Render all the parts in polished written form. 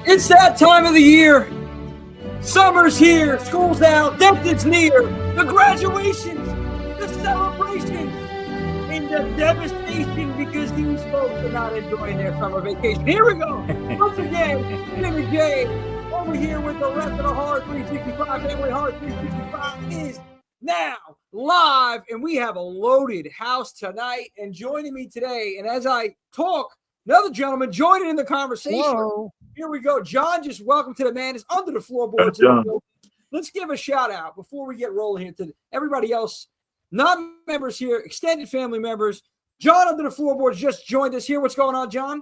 It's that time of the year. Summer's here, school's out, death is near. The graduations, the celebrations, and the devastation because these folks are not enjoying their summer vacation. Here we go. Once again, Jimmy J over here with the rest of the Horror 365. Family Horror 365 is now live, and we have a loaded house tonight. And joining me today, and as I talk, another gentleman joining in the conversation. Whoa. Here we go. John, just welcome to the Madness Under the Floorboards. Let's give a shout out before we get rolling here to everybody else, non-members here, extended family members. John Under the Floorboards just joined us here. What's going on, John?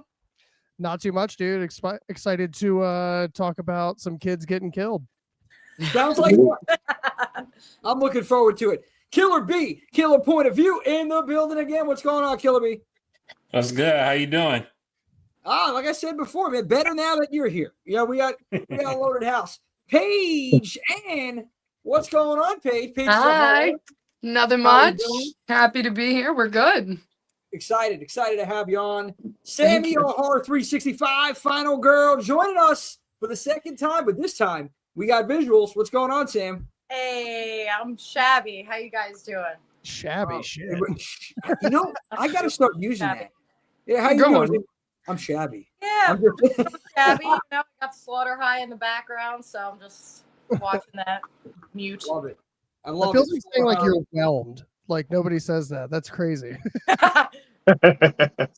Not too much, dude. Excited to talk about some kids getting killed. Sounds like I'm looking forward to it. Killer B, Killer Point of View in the building again. What's going on, Killer B? That's good. How you doing? Like I said before, man, better now that you're here. Yeah, we got a loaded house. Paige, and what's going on, Paige? Hi. Nothing much. Happy to be here. We're good. Excited to have you on. Sammy, our Horror 365 final girl, joining us for the second time, but this time we got visuals. What's going on, Sam? Hey, I'm Shabby. How you guys doing? Shabby shit. You know, I got to start using Shabby. that. Yeah, how you doing? I'm shabby. Yeah, I'm just... Shabby. You know, I got Slaughter High in the background, so I'm just watching that. Mute. Love it. I It love feels it. like saying like you're whelmed. Like nobody says that. That's crazy. I got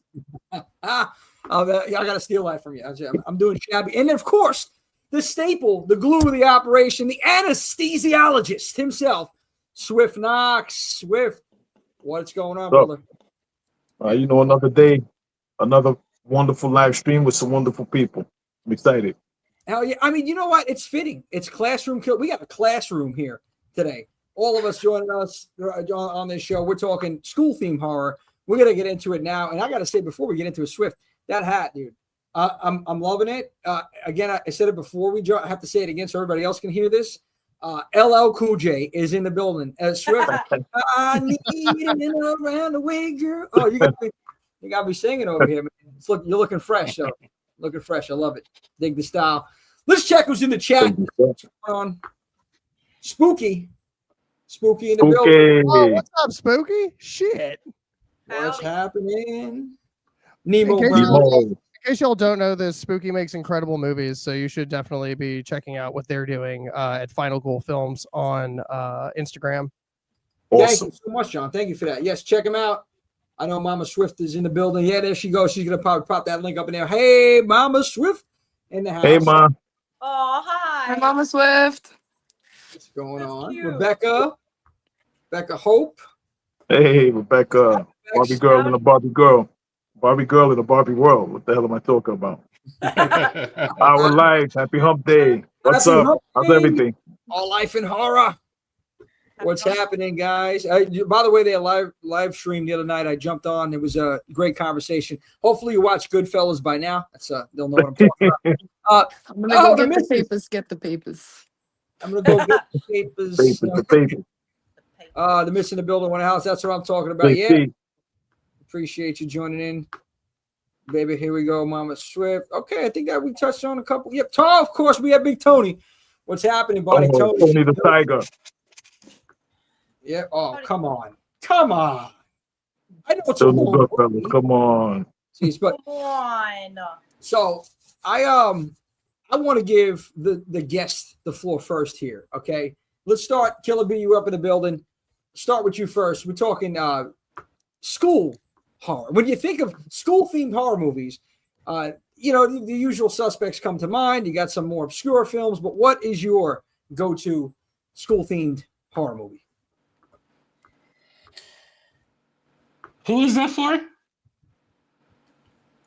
to steal that from you. I'm doing shabby. And then, of course, the staple, the glue of the operation, the anesthesiologist himself, Swift Knox. Swift, what's going on, brother? Another day, another wonderful live stream with some wonderful people. I'm excited. Hell yeah. I mean, you know what? It's fitting. It's classroom kill. We got a classroom here today. All of us joining us on this show. We're talking school theme horror. We're going to get into it now. And I got to say, before we get into it, Swift, that hat, dude, I'm loving it. Again, I said it before we I have to say it again so everybody else can hear this. LL Cool J is in the building. Swift, I need it around the way, girl. Oh, you got me singing over here, man. You're looking fresh, though. Looking fresh. I love it. Dig the style. Let's check who's in the chat. Spooky in the building. Oh, what's up, Spooky? Shit. What's happening? Nemo. In case y'all don't know this, Spooky makes incredible movies, so you should definitely be checking out what they're doing at Final Goal Films on Instagram. Awesome. Thank you so much, John. Thank you for that. Yes, check him out. I know Mama Swift is in the building. Yeah, there she goes. She's going to probably pop that link up in there. Hey, Mama Swift in the house. Hey, Ma. Oh, hi. Hi, Mama Swift. What's going That's on? cute. Rebecca Hope. Hey, Rebecca. Barbie girl and a Barbie girl. Barbie girl in a Barbie world. What the hell am I talking about? Our life. Happy hump day. What's Happy up? hump How's day. everything? All life in horror. What's happening, guys? By the way, they live stream the other night. I jumped on. It was a great conversation. Hopefully, you watch Goodfellas by now. That's they'll know what I'm talking about. I'm going to go get the papers. Get the papers. I'm gonna go get the papers. The papers. The Miss in the Building One House. That's what I'm talking about. Yeah. Appreciate you joining in, baby. Here we go, Mama Swift. Okay, I think that we touched on a couple. Yep. Of course, we have Big Tony. What's happening, buddy? Tony the Tiger. Yeah. Oh, come on. I know it's Tony a long Goodfellas. Come on. Jeez, but Come on. so I want to give the guest the floor first here. Okay, let's start. Killer B, you up in the building. Start with you first. We're talking school horror. When you think of school-themed horror movies, the usual suspects come to mind. You got some more obscure films, but what is your go-to school-themed horror movie? Who is that for?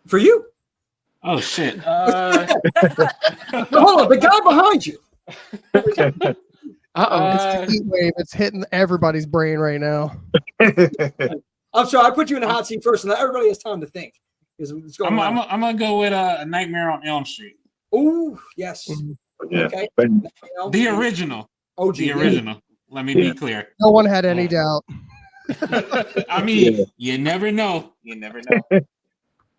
For you. Oh shit. No, hold on, the guy behind you. It's the heat wave. It's hitting everybody's brain right now. I'm sorry, I put you in the hot seat first, and everybody has time to think. I'm gonna go with A Nightmare on Elm Street. Oh, yes. Yeah. Okay. The original. Oh, The original. Let me be clear. No one had any doubt. I mean, you never know. You never know.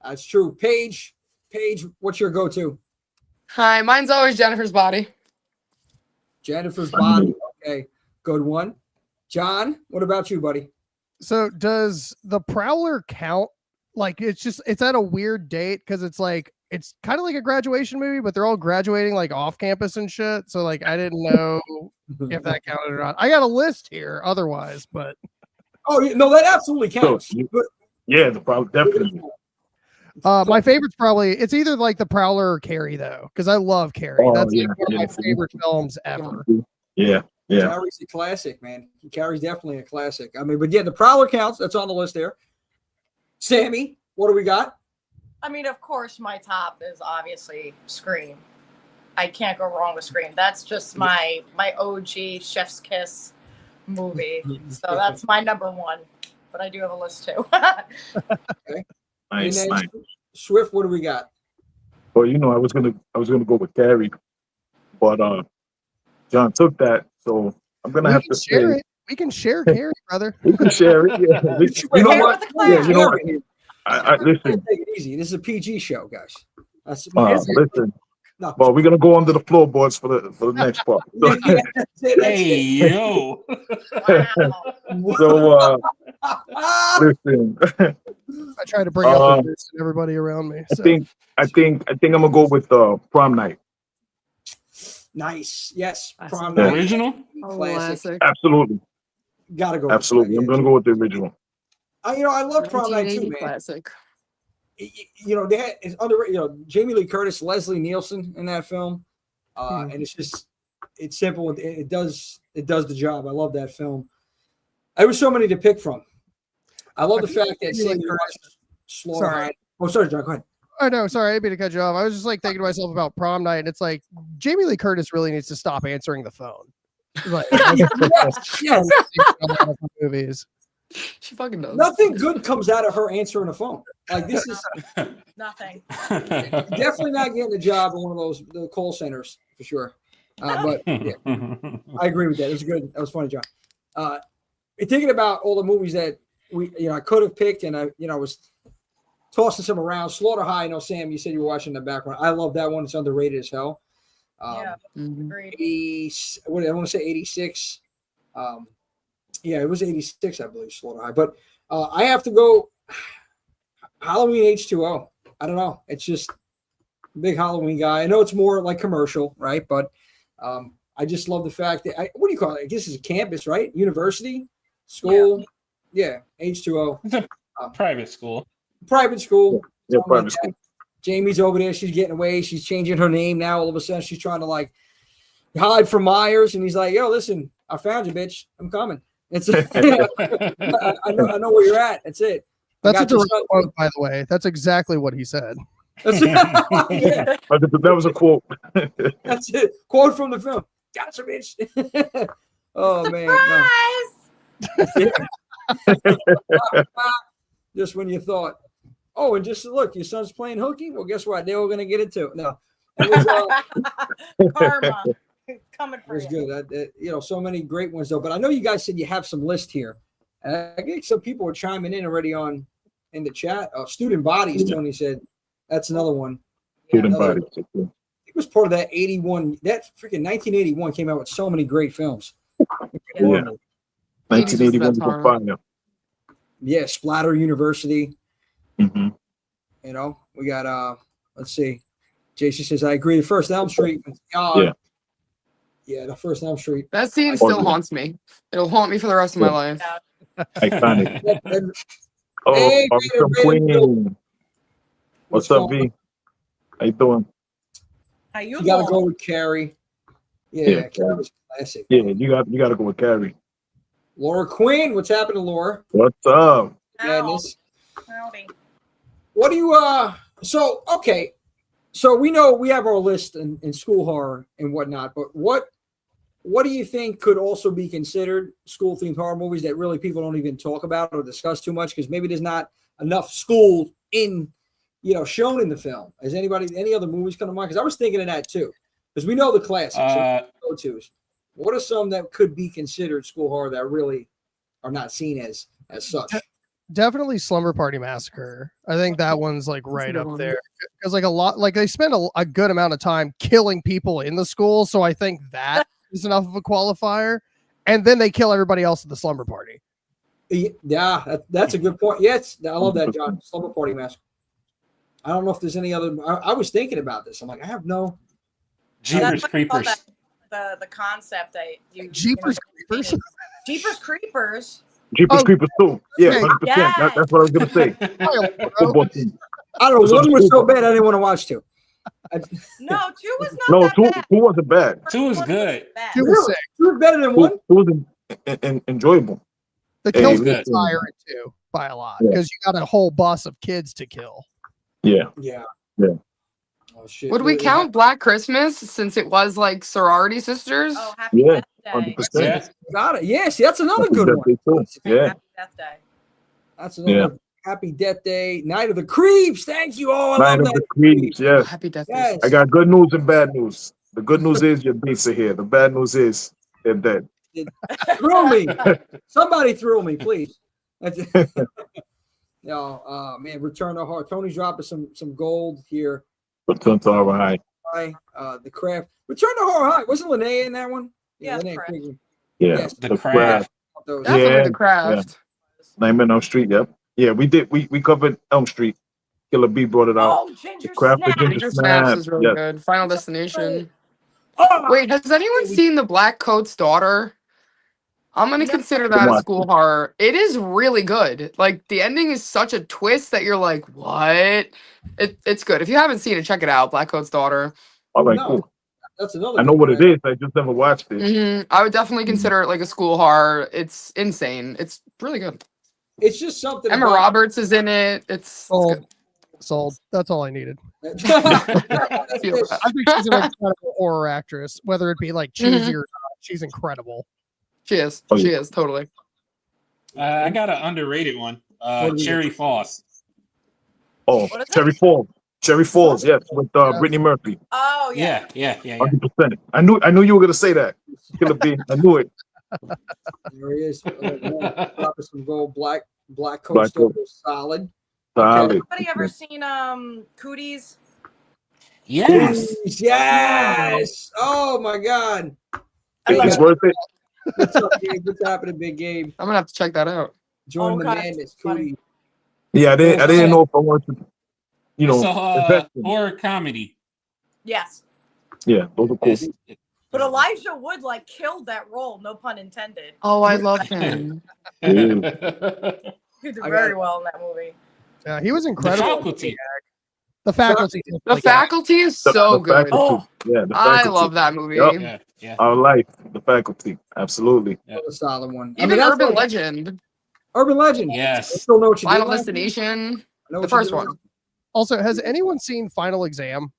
That's true. Paige, what's your go-to? Hi, mine's always Jennifer's Body. Jennifer's Body. Okay, good one. John, what about you, buddy? So does the Prowler count? Like it's at a weird date because it's like it's kind of like a graduation movie, but they're all graduating like off campus and shit. So like I didn't know if that counted or not. I got a list here otherwise, but Oh no, that absolutely counts. Yeah, the problem definitely. my favorite's probably it's either like the Prowler or Carrie though, because I love Carrie. Oh, That's yeah, like one of my favorite films ever. Yeah. Carrie's a classic, man. Carrie's definitely a classic. I mean, but yeah, the Prowler counts. That's on the list there. Sammy, what do we got? I mean, of course, my top is obviously Scream. I can't go wrong with Scream. That's just my OG Chef's Kiss movie. So that's my number one. But I do have a list too. Okay. Nice, And then nice. Swift, what do we got? Well, I was gonna go with Carrie, but John took that, so I'm gonna have to share say it. We can share Carrie, brother. we can share it. Yeah. You know Share what? with the class. Yeah, I listen. Take it easy. This is a PG show, guys. That's Listen. no. Well, we're gonna go under the floorboards for the next part. So, Hey, yo. Wow. listen. I try to bring up the list and everybody around me. So. I think I'm gonna go with Prom Night. Nice. Yes. That's Prom the night. original? Classic. Absolutely, Gotta go. absolutely. I'm gonna go with the original. I love Prom Night too, man. Classic. They had it's underrated. Jamie Lee Curtis, Leslie Nielsen in that film, and it's simple. It does the job. I love that film. There was so many to pick from. I love the fact that Jamie Curtis, Slaughter. Sorry. Oh, sorry, John. Go ahead. Oh no, sorry, I didn't mean to cut you off. I was just like thinking to myself about Prom Night, and it's like Jamie Lee Curtis really needs to stop answering the phone. Like, Yes. movies. She fucking does. Nothing good comes out of her answering the phone. Like this is Nothing. definitely not getting a job in one of the call centers for sure. But yeah, I agree with that. It was good. That was funny, John. Thinking about all the movies that I could have picked, and I was tossing some around. Slaughter High. I know, Sam, you said you were watching in the background. I love that one. It's underrated as hell. Yeah. Agreed. I want to say 86. Yeah, it was 86, I believe, Slaughter High. But I have to go Halloween H2O. I don't know. It's just a big Halloween guy. I know it's more like commercial, right? But I just love the fact that what do you call it? I guess it's a campus, right? University, school. Yeah, H2O. It's a private school. Private school. Yeah, private school. Jamie's over there. She's getting away. She's changing her name now. All of a sudden, she's trying to like hide from Myers, and he's like, "Yo, listen, I found you, bitch. I'm coming." It's I know where you're at. That's it. That's a direct quote, by the way. That's exactly what he said. That's it. Yeah, That was a quote. that's it. Quote from the film. Gotcha, bitch. Oh man. No. Just when you thought, oh, and just look, your son's playing hooky. Well, guess what? They were going to get into it. No, it was, Karma. Coming it for was you. good. So many great ones though. But I know you guys said you have some list here. I think some people were chiming in already in the chat. Student Bodies. Tony said that's another one. Student Bodies. It was part of that 81. That freaking 1981 came out with so many great films. Yeah. 1981 was fire. Yeah, Splatter University. Mm-hmm. We got let's see. JC says I agree. First Elm Street. Yeah, the First Elm Street. That scene still haunts me. It'll haunt me for the rest of my life. Iconic. Oh, Hey, Officer Queen. What's up, V? How you doing? How you You gotta doing? go with Carrie. Yeah, Carrie was classic. Yeah, you got to go with Carrie. Laura Quinn, what's happening, Laura? What's up? Madness. Howdy. What do you so we know we have our list in school horror and whatnot, but what do you think could also be considered school themed horror movies that really people don't even talk about or discuss too much because maybe there's not enough school shown in the film? Has any other movies come to mind? Because I was thinking of that too, because we know the classics, go-tos. What are some that could be considered school horror that really are not seen as such? definitely Slumber Party Massacre. I think that one's like right good up one. there because like a lot, like they spend a good amount of time killing people in the school. So I think that is enough of a qualifier. And then they kill everybody else at the slumber party. Yeah, that's a good point. Yes, I love that, John. Slumber Party Massacre. I don't know if there's any other. I was thinking about this. I'm like, I have no. Jeepers Creepers. The concept that Jeepers Creepers. Jeepers Creepers. Jeepers Creepers too. Yeah, 100%. Yes. That's what I was gonna say. Football team. I don't know. One was so bad I didn't want to watch two. No, two was not No, that two bad. wasn't bad. Two is good. Bad. Two was sick. Two was better than Two one. was enjoyable. The Hey, kills listen. were higher in two by a lot Yeah. because you got a whole bus of kids to kill. Yeah. Yeah. Yeah. Oh shit. Would we count Black Christmas since it was like sorority sisters? Oh, happy Yeah, Death Day. 100%. Yeah. Got it. Yes, that's another Happy good Death one. Day too. Yeah. Happy Death Day. That's another Happy Death Day. Night of the Creeps. Thank you all. I Night love of that. the Creeps. Yes. Happy Death Day. Yes. I got good news and bad news. The good news is your beats are here. The bad news is they're dead. Thrill me. Somebody thrill me, please. No, man, Return to Heart. Tony's dropping some gold here. Return to our high. The Craft. Return to Horror High. Wasn't Linnea in that one? Yeah, Linnea Craft. Quigley. Yeah. Yes. The Craft. Those. Definitely Yeah, the craft. Nightmare on Elm Street. Yep. Yeah, we did. We covered Elm Street. Killer B brought it out. Oh, Ginger The Craft of Snap. Ginger Ginger Snaps Snap. is really Yes. good. Final Destination. Oh, Wait, has anyone seen The Black Coat's Daughter? I'm gonna No. consider that a Watch school horror. It is really good. Like the ending is such a twist that you're like, what? It's good. If you haven't seen it, check it out. Black Coat's Daughter. All right, No. cool. that's another. I know good what one. it is. I just never watched it. I would definitely consider it like a school horror. It's insane. It's really good. It's just something. Emma about- Roberts is in it. It's Sold. good. Sold. That's all I needed. That's Feel it. that. I think she's an incredible horror actress, whether it be like cheesy or not. She's incredible. She is. Oh, She yeah. is totally. I got an underrated one. What is it? Cherry Falls. Oh, What is it? Cherry Falls. Cherry Falls. Yes, with Brittany Murphy. Oh, yeah. Yeah. 100%. I knew you were gonna say that. Killer B. I knew it. There he is. Oh, man. Dropping some gold. Black Coat Black still Coat. goes solid. Solid. Anybody ever seen Cooties? Yes. Yes. Oh my God. I love It's it. worth it. What's up, Gabe? What's happening, big Gabe? I'm gonna have to check that out. Join Oh, the God, madness, it's funny. Cootie. Yeah, I didn't know if I wanted to, It's a invest in it. horror comedy. Yes. Yeah, those are cool. But Elijah Wood killed that role, no pun intended. Oh, I love him. He did I very got- well in that movie. Yeah, he was The incredible. Faculty. The faculty. The Faculty is so good. Faculty. Yeah, the I faculty. love that movie. Yup. Yeah. Our life, the faculty. Absolutely. Another solid one. Even that's Urban like- Legend, Urban Legend. I Yes. still know what you Final did last week. Destination, I know the what you first did one. last- Also, has anyone seen Final Exam?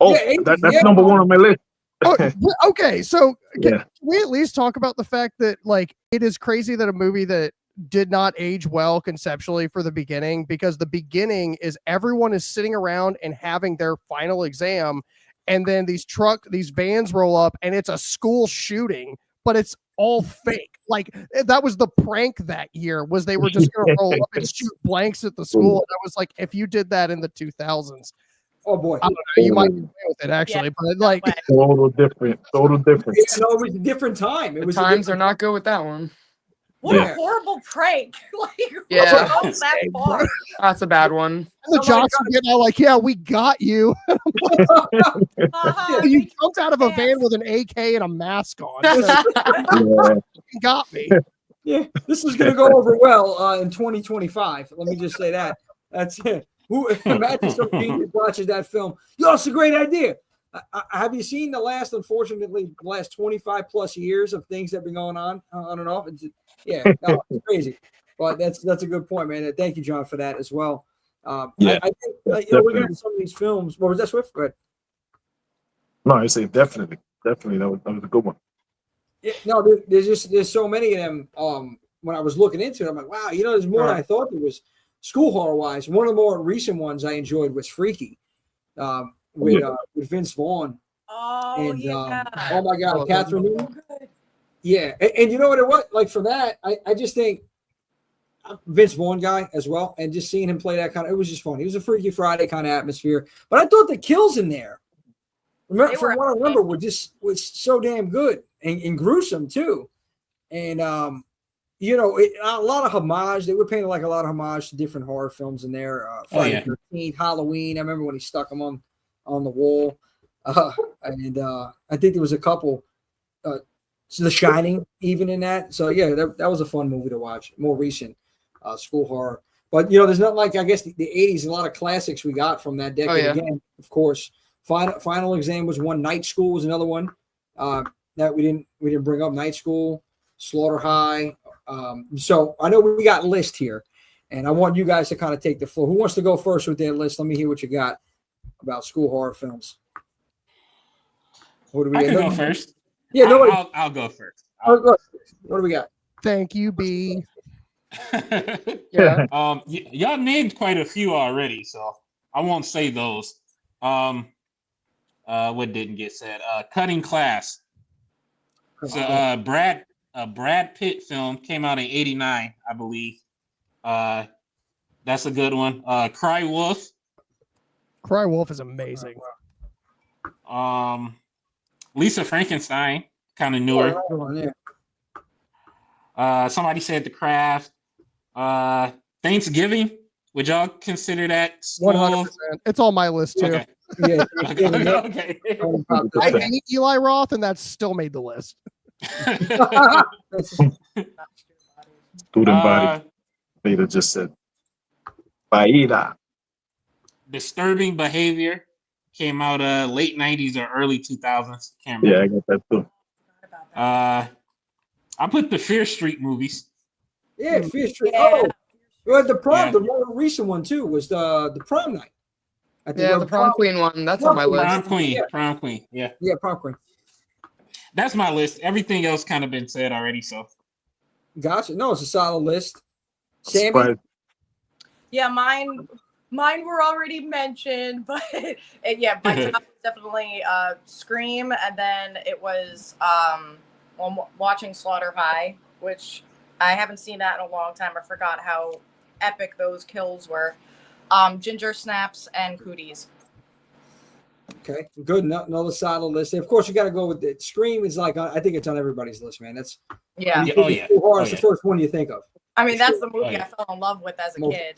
Oh, Yeah, that's yeah. number one on my list. Oh, okay, so Yeah. can we at least talk about the fact that like it is crazy that a movie that did not age well conceptually for the beginning, because the beginning is everyone is sitting around and having their final exam, and then these vans roll up and it's a school shooting, but it's all fake. Like that was the prank that year, was they were just gonna roll up and shoot blanks at the school. And I was like, if you did that in the 2000s, Oh boy. I don't know, you might get away with it actually, but like Way. Total different. Total different. Yeah, no, it was a different time. It The was a times are different- not good with that one. What Yeah. a horrible prank. Yeah. Who goes that far? That's a bad one. and the Somebody jocks are getting all like, yeah, we got you. Uh-huh. You jumped out of a van with an AK and a mask on. So Yeah. you got me. Yeah, this is going to go over well in 2025. Let me just say that. That's it. Who imagine some genius watches that film? Yo, it's a great idea. Have you seen unfortunately, the last 25 plus years of things that have been going on and off? It's crazy. But that's a good point, man. Thank you, John, for that as well. Yeah, I think looking at some of these films. What was that, Swift? Go ahead. No, I say definitely. Definitely. That was a good one. Yeah, no, there's so many of them. When I was looking into it, I'm like, wow, there's more than I thought there was. School horror wise, one of the more recent ones I enjoyed was Freaky, with Vince Vaughn. Oh, And yeah. oh my God, Oh, Catherine So Newton. good. Yeah, and you know what it was like for that. I just think Vince Vaughn guy as well, and just seeing him play that it was just fun. It was a Freaky Friday kind of atmosphere. But I thought the kills in there, from what I remember, was so damn good and gruesome too. And a lot of homage. They were paying like a lot of homage to different horror films in there. Friday the 13th, Halloween. I remember when he stuck them on the wall. And I think there was a couple. The Shining, even in that. So yeah, that was a fun movie to watch. More recent school horror. But there's not like, I guess, the 80s. A lot of classics we got from that decade. Again, of course. Final Exam was one. Night School was another one that we didn't bring up. Night School, Slaughter High. So I know we got a list here, and I want you guys to kind of take the floor. Who wants to go first with their list? Let me hear what you got about school horror films. What do we I can go first. Yeah, I'll go first. What do we got? Thank you, B. Yeah. Y'all named quite a few already, so I won't say those. What didn't get said? Cutting Class. So a Brad Pitt film came out in '89, I believe. That's a good one. Cry Wolf. Cry Wolf is amazing. Lisa Frankenstein, kind of newer. Somebody said The Craft. Thanksgiving. Would y'all consider that school? 100%. It's on my list too. Okay. Yeah. Okay. I hate Eli Roth, and that still made the list. Student body. Beta just said. Baida. Disturbing Behavior came out late '90s or early 2000s. Can't Yeah, remember. I got that too. I put the Fear Street movies. Yeah, Fear Street. Yeah. Oh, well, the prom. Yeah. The more recent one too was the prom night. Yeah, the prom queen one. That's on my Prom list. Queen. Yeah. Prom Queen. Yeah. Yeah, prom queen. That's my list. Everything else kind of been said already. So Gotcha. No, it's a solid list. Sammy. Surprise. Yeah, mine were already mentioned, but yeah, my top was definitely Scream, and then it was watching Slaughter High, which I haven't seen that in a long time. I forgot how epic those kills were. Ginger Snaps and Cooties. Okay, good. Another solid list. And of course, you got to go with it. Scream is like, I think it's on everybody's list, man. That's Yeah. It's the first one you think of. I mean, that's the movie Oh, yeah. I fell in love with as a kid.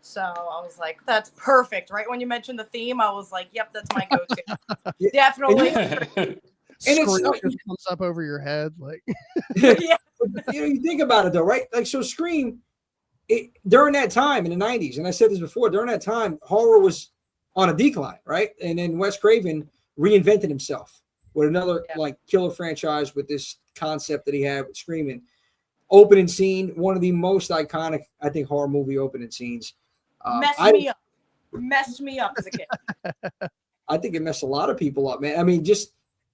So I was like, that's perfect. Right when you mentioned the theme, I was like, yep, that's my go-to. Yeah. Definitely. And Scream just comes up over your head, like Yeah. You think about it though, right? Like, so Scream, during that time in the 90s, and I said this before, during that time, horror was on a decline, right? And then Wes Craven reinvented himself with another like killer franchise with this concept that he had with Screaming. Opening scene, one of the most iconic, I think, horror movie opening scenes. Messed me up as a kid. I think it messed a lot of people up, man. I mean,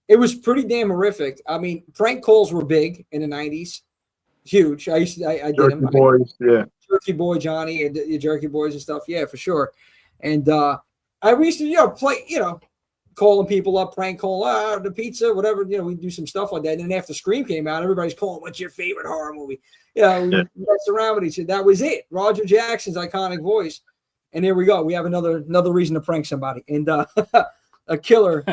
it was pretty damn horrific. I mean, prank calls were big in the 90s. Huge. I did them. Boys, yeah. Jerky Boy Johnny and the Jerky Boys and stuff. Yeah, for sure. And I used to, play, calling people up, prank call, the pizza, whatever. We do some stuff like that. And then after Scream came out, everybody's calling, what's your favorite horror movie? We messed around with each other. That was it. Roger Jackson's iconic voice. And there we go. We have another reason to prank somebody. And a killer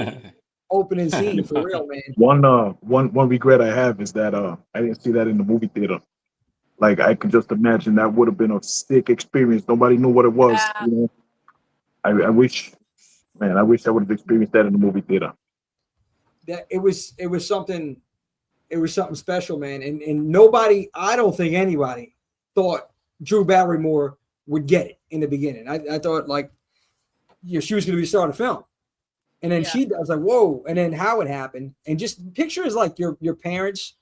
opening scene for real, man. One regret I have is that I didn't see that in the movie theater. Like, I could just imagine that would have been a sick experience. Nobody knew what it was. Yeah. I wish I would have experienced that in the movie theater. That it was something special, man. And nobody, I don't think anybody thought Drew Barrymore would get it in the beginning. I thought like she was going to be starting a film. And then I was like, whoa. And then how it happened. And just pictures like your parents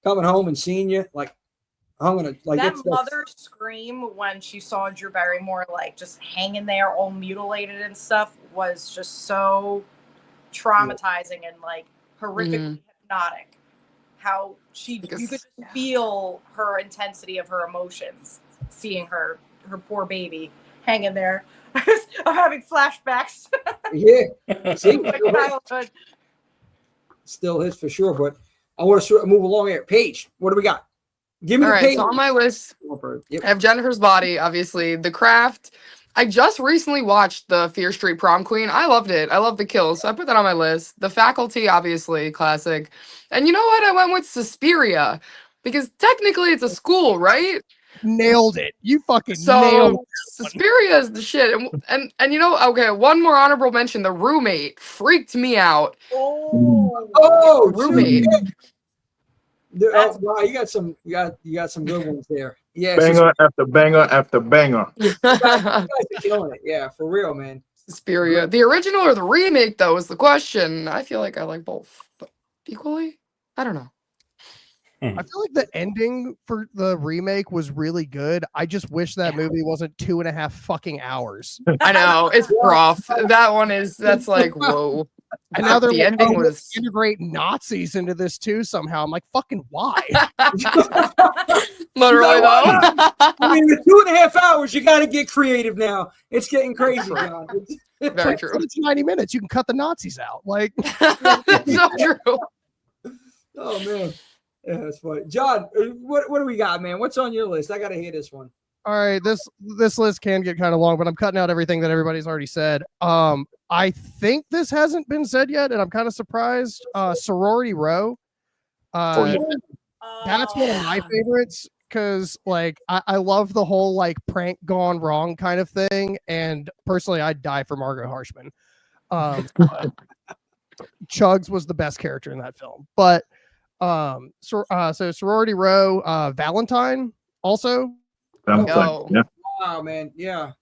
coming home and seeing you like, I'm gonna like that mother scream when she saw Drew Barrymore like just hanging there all mutilated and stuff was just so traumatizing and like horrifically hypnotic. How you could just feel her intensity of her emotions, seeing her poor baby hanging there. I'm having flashbacks. Yeah, see, My childhood. Still his for sure. But I want to move along here. Paige, what do we got? Give me All the right, page. so on my list, Yep. I have Jennifer's Body, obviously. The Craft. I just recently watched the Fear Street Prom Queen. I loved it. I love the kills, so I put that on my list. The Faculty, obviously, classic. And you know what? I went with Suspiria because technically it's a school, right? Nailed it. You fucking nailed So Suspiria is the shit. And you know, okay, one more honorable mention. The Roommate freaked me out. Oh, Roommate. Wow, you got some good ones there. Yeah, Banger after banger after banger. you guys are killing it. Yeah, for real, man. Suspiria. The original or the remake, though, is the question. I feel like I like both but equally. I don't know. I feel like the ending for the remake was really good. I just wish that movie wasn't 2.5 fucking hours. I know it's rough. That one is. That's like whoa. And now they're The like, ending oh, let's was- integrate Nazis into this too somehow. I'm like, fucking why? Literally though. I mean, the 2.5 hours, you got to get creative now. It's getting crazy, John. Very true. It's 90 minutes. You can cut the Nazis out. Like, So true. Oh man, yeah, that's funny. John, what do we got, man? What's on your list? I got to hear this one. all right, this list can get kind of long, but I'm cutting out everything that everybody's already said. I think this hasn't been said yet, and I'm kind of surprised. Sorority Row. That's one of my favorites because like I love the whole like prank gone wrong kind of thing. And personally, I'd die for Margot Harshman. But Chugs was the best character in that film. But so Sorority Row, Valentine also. Yo. Yeah. Wow, man. Yeah.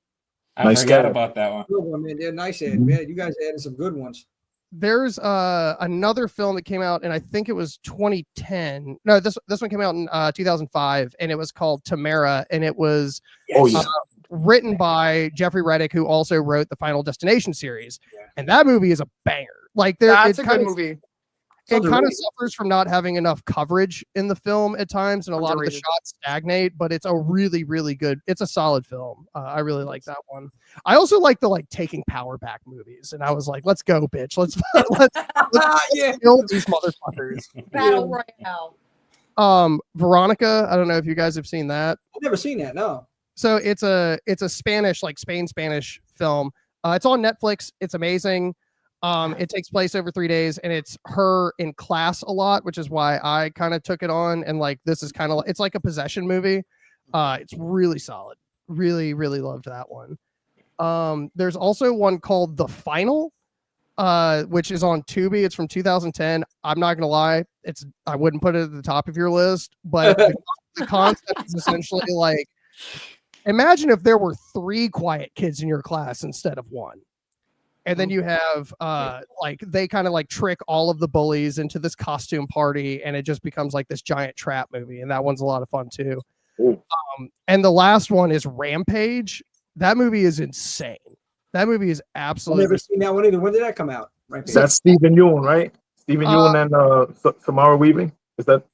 I Nice forgot guy. about that one. Good one, man. Yeah, nice ad, man. You guys added some good ones. There's another film that came out, and I think it was 2010. No, this one came out in 2005, and it was called Tamara, and it was Oh yeah. written by Jeffrey Reddick, who also wrote the Final Destination series. Yeah. And that movie is a banger. Like That's a good movie. It kind of underrated. suffers from not having enough coverage in the film at times, and a lot of the Underrated. shots stagnate. But it's a really, really good. It's a solid film. I really like that one. I also like the like taking power back movies, and I was like, "Let's go, bitch! Let's Yeah. kill these motherfuckers." Battle Royale. Veronica. I don't know if you guys have seen that. I've never seen that. No. So it's a Spanish, like Spain Spanish film. It's on Netflix. It's amazing. It takes place over 3 days, and it's her in class a lot, which is why I kind of took it on. And like this is kind of it's like a possession movie. It's really solid. Really, really loved that one. There's also one called The Final, which is on Tubi. It's from 2010. I'm not gonna lie, I wouldn't put it at the top of your list, but the concept is essentially like imagine if there were 3 quiet kids in your class instead of 1. And then you have like they kind of like trick all of the bullies into this costume party, and it just becomes like this giant trap movie. And that one's a lot of fun too. And the last one is Rampage. That movie is insane. That movie is I've absolutely. never seen that one either. When did that come out? Right. That's Stephen Ewan, right? Stephen Ewan and Samara Weaving. Is that?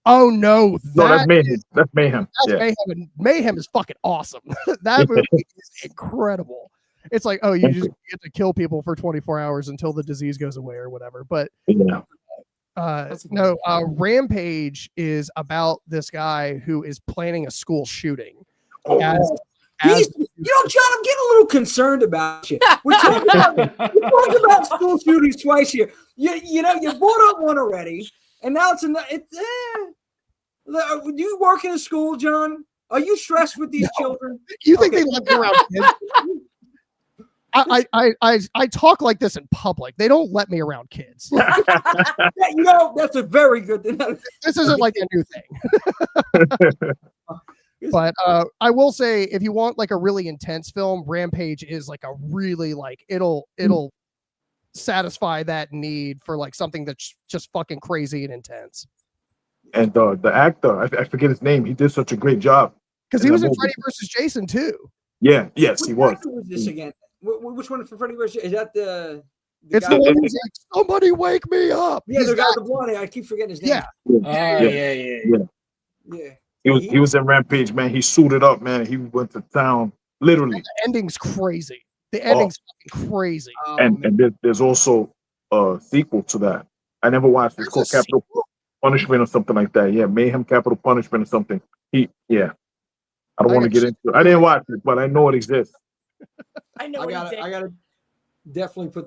Oh no, No, that's Mayhem. That's Mayhem. That's Yeah. Mayhem. And Mayhem is fucking awesome. That movie is incredible. It's like, oh, you just get to kill people for 24 hours until the disease goes away or whatever. But Yeah. Rampage is about this guy who is planning a school shooting. Oh, John, I'm getting a little concerned about you. We're talking about school shootings twice here. You know, you brought up one already, and now it's another. Do you work in a school, John? Are you stressed with these children? you think they let me around kids? I talk like this in public. They don't let me around kids. Yeah, you know, that's a very good thing. This isn't like a new thing. But I will say, if you want like a really intense film, Rampage is like a really like it'll satisfy that need for like something that's just fucking crazy and intense. And the actor, I forget his name. He did such a great job. Because he was in Freddy vs. Jason too. Yeah. Yes, he was. Which this again? Which one for Freddy versus? Is that the It's guy? the one who's like, somebody wake me up. Yeah, He's the guy that- with the blonde hair. I keep forgetting his name. Yeah. Yeah. He was in Rampage, man. He suited up, man. He went to town, literally. The ending's crazy. The ending's fucking crazy. And there's also a sequel to that. I never watched it. It's There's called a Capital. Punishment or something like that. Yeah, Mayhem Capital Punishment or something. Yeah. I don't I want to got get shit into it. to I do didn't later. watch it, but I know it exists. I know I what he gotta, did. I gotta definitely put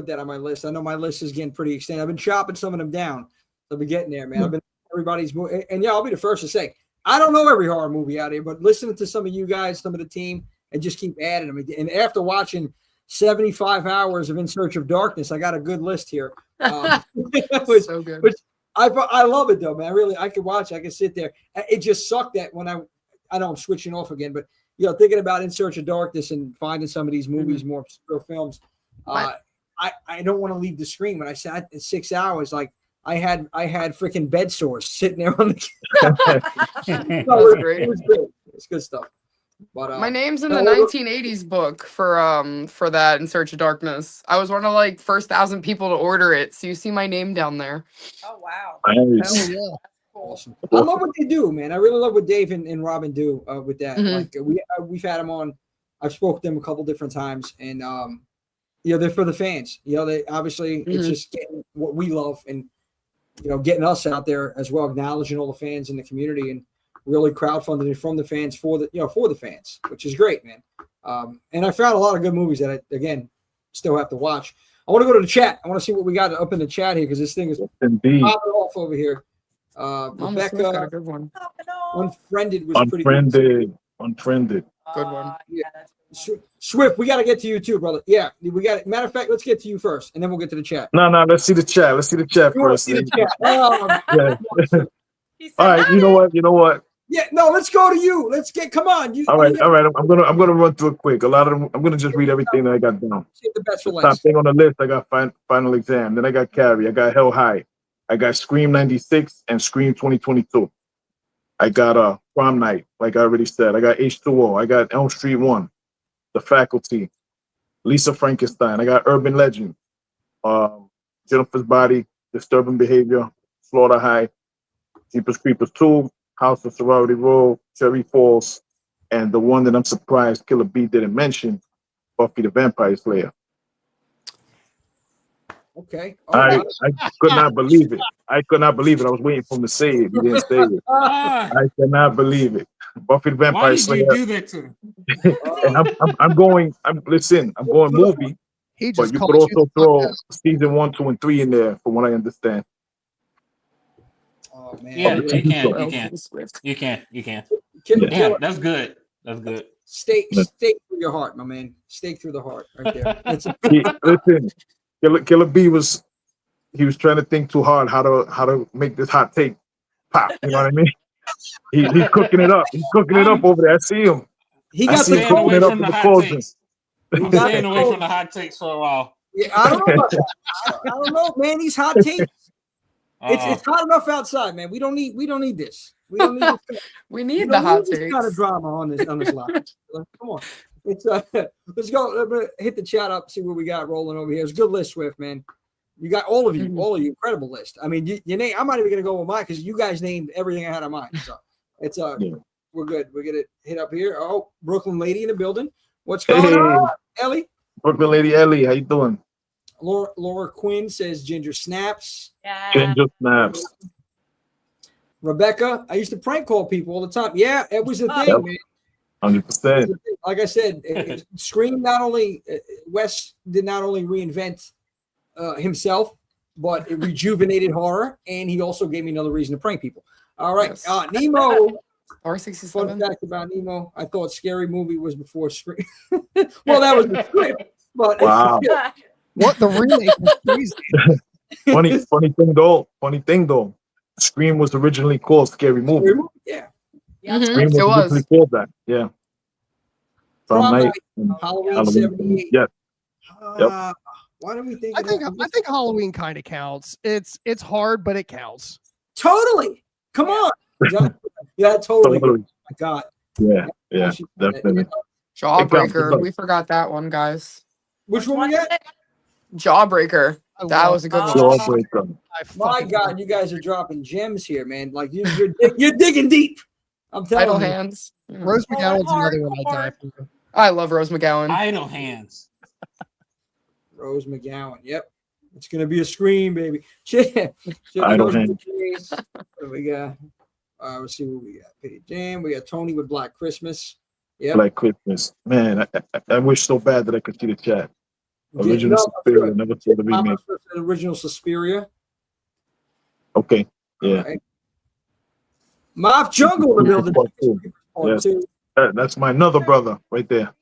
that on my list. I know my list is getting pretty extended. I've been chopping some of them down. I'll be getting there, man. I've been everybody's movie, and yeah, I'll be the first to say I don't know every horror movie out here, but listening to some of you guys, some of the team, and just keep adding them. And after watching 75 hours of In Search of Darkness, I got a good list here. So good. Which I love it though, man. Really, I could watch. I could sit there. It just sucked that when I know I'm switching off again, but thinking about In Search of Darkness and finding some of these movies, more obscure films. I don't want to leave the screen. When I sat in 6 hours, like I had freaking bed sores sitting there on the. That's great. It was good. It's good stuff. But My name's in the 1980s book for that In Search of Darkness. I was one of like first 1,000 people to order it, so you see my name down there. Oh wow. Nice. Hell yeah. awesome. I love what they do, man. I really love what Dave and Robin do with that. Mhm. Like we've had them on. I've spoke to them a couple different times, and they're for the fans. They obviously it's just getting what we love, and getting us out there as well, acknowledging all the fans in the community, and really crowdfunding it from the fans for the fans, which is great, man. And I found a lot of good movies that I again still have to watch. I want to go to the chat. I want to see what we got up in the chat here because this thing is Indeed. popping off over here. Mama Smith got a Rebecca good one. Unfriended was pretty good. Unfriended. Good one. Yeah, that's Swift, we got to get to you too, brother. Yeah, we got it. Matter of fact, let's get to you first, and then we'll get to the chat. No, let's see the chat. Let's see the chat You wanna first. see the man. chat? Yeah. He said, All right, you know what? Yeah, no, let's go to you. Come on. All right. I'm gonna run through it quick. A lot of them. I'm gonna just read everything that I got down. Save the best for The top last. thing on the list, I got Final Exam. Then I got Carrie. I got Hell High. I got Scream '96 and Scream 2022. I got Prom Night, like I already said. I got H2O. I got Elm Street 1, The Faculty, Lisa Frankenstein. I got Urban Legend, Jennifer's Body, Disturbing Behavior, Slaughter High, Jeepers Creepers 2, House of Sorority Row, Cherry Falls, and the one that I'm surprised Killer B didn't mention, Buffy the Vampire Slayer. Okay. I could not believe it. I was waiting for him to say it. He didn't say it. I cannot believe it. Buffy the Why Vampire did Slayer. you do that to him? And I'm going movie, He but just you called could you the also fuck throw out. season 1, 2, and 3 in there, from what I understand. Oh man. Yeah, Okay. you can. Kill Yeah, it. that's good. That's good. Stake through your heart, my man. Stake through the heart, right there. That's Listen, Killer B was trying to think too hard how to make this hot take pop. You know what I mean? He's cooking it up. He's cooking it up over there. I see him. He I got see the him Staying cooking away it up from in the the hot cauldron. takes. He I'm got staying the away from the hot takes for a while. Yeah, I don't know about that. I don't know, man. These hot takes. It's hot enough outside, man. We don't need this. We don't need this. We We need don't the hot need this takes. kind of drama on this line. Come on. It's let's go hit the chat up, see what we got rolling over here. It's a good list, Swift, man. You got all of you, incredible list. I mean, you name. I'm not even gonna go with mine because you guys named everything I had on mine. So it's we're good. We're gonna hit up here. Oh, Brooklyn lady in the building. What's going on, Ellie? Brooklyn lady Ellie, how you doing? Laura Quinn says Ginger Snaps. yeah. Ginger Snaps. Rebecca, I used to prank call people all the time. Yeah, it was a thing, Yep. man. 100%. Like I said, Scream Wes did not only reinvent himself, but it rejuvenated horror, and he also gave me another reason to prank people. All right, Yes. Nemo. Fun R67. fact about Nemo: I thought Scary Movie was before Scream. Well, that was the script, but Wow. What the remake was crazy. Funny thing though. Scream was originally called Scary Movie. Yeah. Yeah. Scream was It was. originally called that. Yeah. Prom Night. Night, Halloween Halloween. 78. Yes. Why do we think? I think Halloween kind of counts. It's hard, but it counts. Totally. Come on. Yeah, totally. Totally. Oh my God. Yeah, definitely. Jawbreaker. We forgot that one, guys. Which one we got? Jawbreaker. I That love was a good one. Jawbreaker. My fucking God, you guys are dropping gems here, man. Like you're digging deep. I'm telling Idle you. Hands. Rose McGowan's another one I die for. I love Rose McGowan. Idle hands. Rose McGowan. Yep. It's gonna be a scream, baby. Jimmy Idle goes hand. what do we got? Let's see what we got. Petey Jam. We got Tony with Black Christmas. Yep. Black Christmas. Man, I wish so bad that I could see the chat. Original Suspiria, never saw the remake. The original Suspiria. Okay. Yeah. Right. Moth Jungle, the building. Part two. Part Yes. two. That's my another brother right there.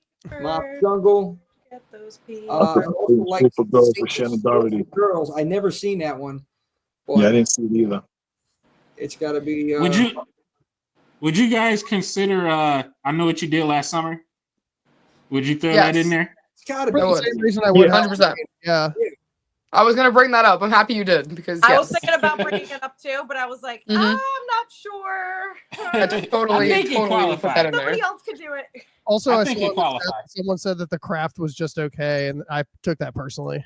Moth Jungle. Get those peas. I also like Super Girls with Shannon Doherty. Girls. I never seen that one. But Yeah, I didn't see it either. it's got to be. Would you guys consider? I Know What You Did Last Summer. Would you throw that in there? It's got to For be. the same reason I would. 100%. Yeah. I was gonna bring that up. I'm happy you did because I yes. was thinking about bringing it up too, but I was like, Mhm. I'm not sure. I totally I think it put that in there. Somebody else could do it. Also, I think it qualifies. someone said that The Craft was just okay, and I took that personally.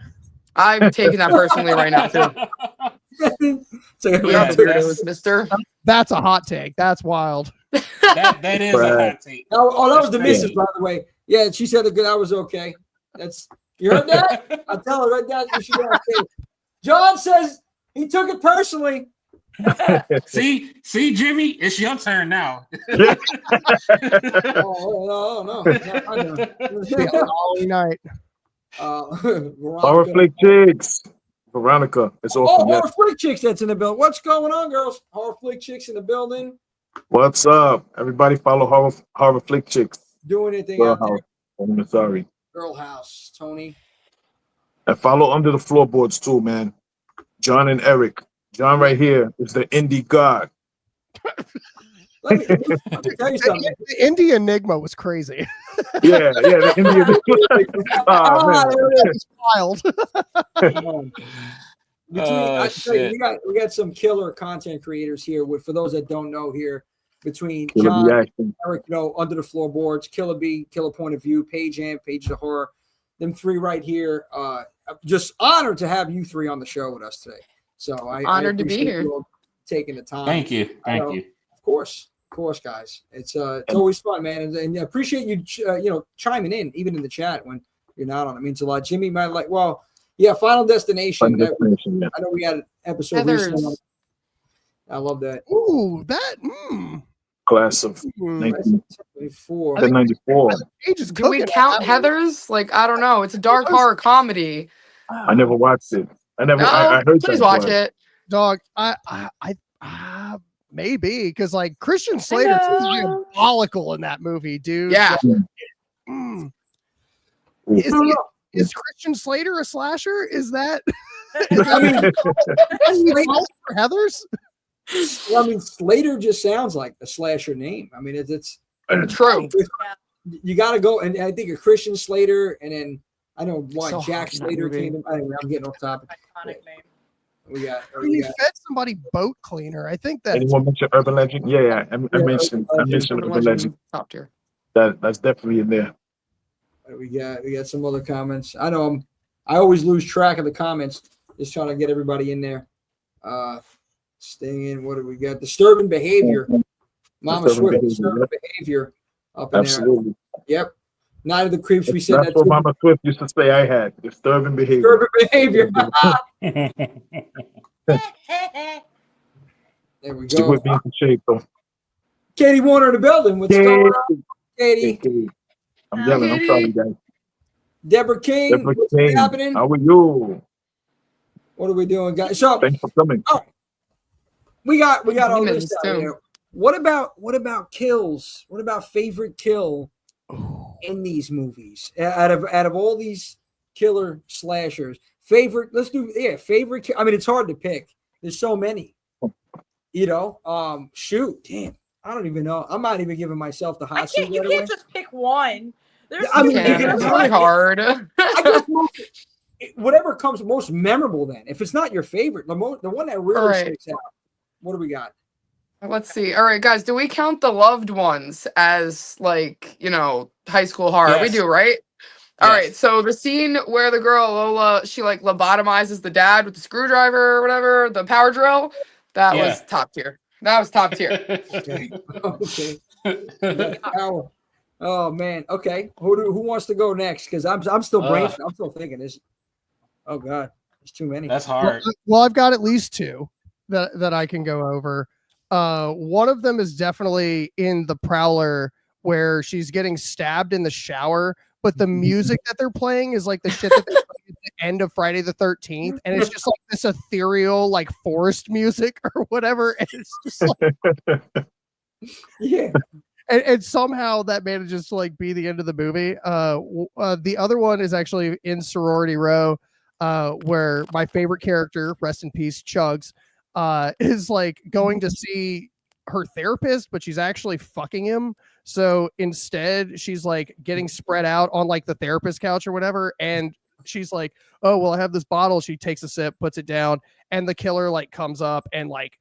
I'm taking that personally right now too. So, We Yeah, are the that's- weirdos, mister. That's a hot take. That's wild. That is a hot take. oh, that was the That's missus, crazy. by the way. Yeah, she said that I was okay. That's you heard that? I tell her right now. You should be okay. John says he took it personally. See, Jimmy, it's your turn now. Oh no, no. Holiday night. Horror Veronica. Flick Chicks. Veronica. It's Oh, awesome. Yeah. Horror Flick Chicks that's in the building. What's going on, girls? Horror Flick Chicks in the building. What's up? Everybody follow Horror Flick Chicks. Doing anything Girl out there? House. I'm sorry. Girl House, Tony. And follow Under the Floorboards too, man. John and Eric. John right here is the indie god. Let me tell you something. The Indie Enigma was crazy. Yeah, the indie. Oh, man. There it is. Wild. I tell you, we got some killer content creators here. For those that don't know, here between Killer John, reaction. Eric, Under the Floorboards, Killer B, Killer Point of View, Page Amp, Page the Horror, them three right here. Just honored to have you three on the show with us today. So Honored to be appreciate here. you all taking the time. Thank you. Of course, guys. It's always fun, man, and I appreciate you chiming in even in the chat when you're not on. It means a lot. Jimmy might like. Well, yeah, Final Destination. Final Destination, yeah. I know we had an episode Heathers. recently. I love that. Ooh, that. Class of Mm. 1974. 1994. Age is Do we cooking count on that one. Heathers? Like, I don't know. It's a dark horror comedy. I never watched it. I heard Please that. watch but it. Dog, I maybe because like Christian Slater is diabolical in that movie, dude. Yeah. Mm. Ooh. Is Christian Slater a slasher? Is that I mean, for Heathers? well, I mean, Slater just sounds like a slasher name. I mean, it's True. you got to go, and I think a Christian Slater, and then I know why So Jack hot in that Slater movie. came. Anyway, I'm getting off topic. Iconic name. He fed somebody boat cleaner. I think that's Anyone mention Urban Legend? Yeah. I mentioned Urban Legend. Top tier. That's definitely in there. We got some other comments. I know I always lose track of the comments. Just trying to get everybody in there. Staying in. What do we got? Disturbing behavior. Mama Swift. Disturbing behavior. Up in Absolutely. there. Yep. Night of the Creeps. We said That's that. what too. Mama Swift used to say I had. Disturbing behavior. Disturbing behavior. There we Stick go. with me in shape, though. Katie Warner in the building. What's going on, Katie? I'm yelling. I'm sorry, guys. Deborah King. Deborah What's King, happening? how are you? What are we doing, guys? So Thanks for coming. we got all this Demons, out too. here. What about kills? What about favorite kill in these movies? Out of all these killer slashers, favorite. Let's do favorite. I mean, it's hard to pick. There's so many. Shoot, damn. I don't even know. I'm not even giving myself the hot seat. You right away. can't just pick one. There's I mean, Yeah, you it's can- really hard. I guess whatever comes most memorable. Then, if it's not your favorite, the one that really All right. sticks out. What do we got? Let's see. All right, guys, do we count The Loved Ones as high school horror? Yes. We do, right? All Yes. right. So the scene where the girl Lola, she lobotomizes the dad with the screwdriver or whatever, the power drill, that was top tier. That was top tier. Okay. That's power. Oh man. Okay. Who wants to go next? Because I'm still brainstorming. I'm still thinking this. Oh God. There's too many. That's hard. Well, I've got at least two that I can go over. One of them is definitely in the Prowler where she's getting stabbed in the shower, but the music that they're playing is like the shit that they played at the end of Friday the 13th, and it's just like this ethereal, like forest music or whatever. And it's just like, Yeah. and somehow that manages to like be the end of the movie. The other one is actually in Sorority Row, where my favorite character, rest in peace, Chugs, is like going to see her therapist, but she's actually fucking him. So instead, she's like getting spread out on like the therapist couch or whatever, and she's like, "Oh well, I have this bottle." She takes a sip, puts it down, and the killer like comes up and like,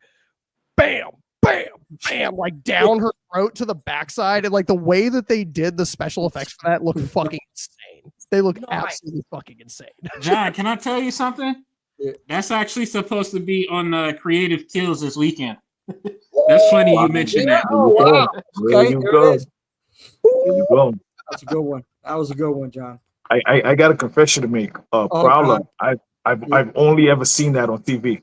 bam, bam, bam, like down her throat to the backside. And like the way that they did the special effects for that look fucking insane. They look absolutely fucking insane. John, can I tell you something? Yeah. That's actually supposed to be on Creative Kills this weekend. That's funny you mentioned that. Oh, wow. There Okay, you there go. it is. There you go. That's a good one. That was a good one, John. I got a confession to make. Prowler. God. I've only ever seen that on TV,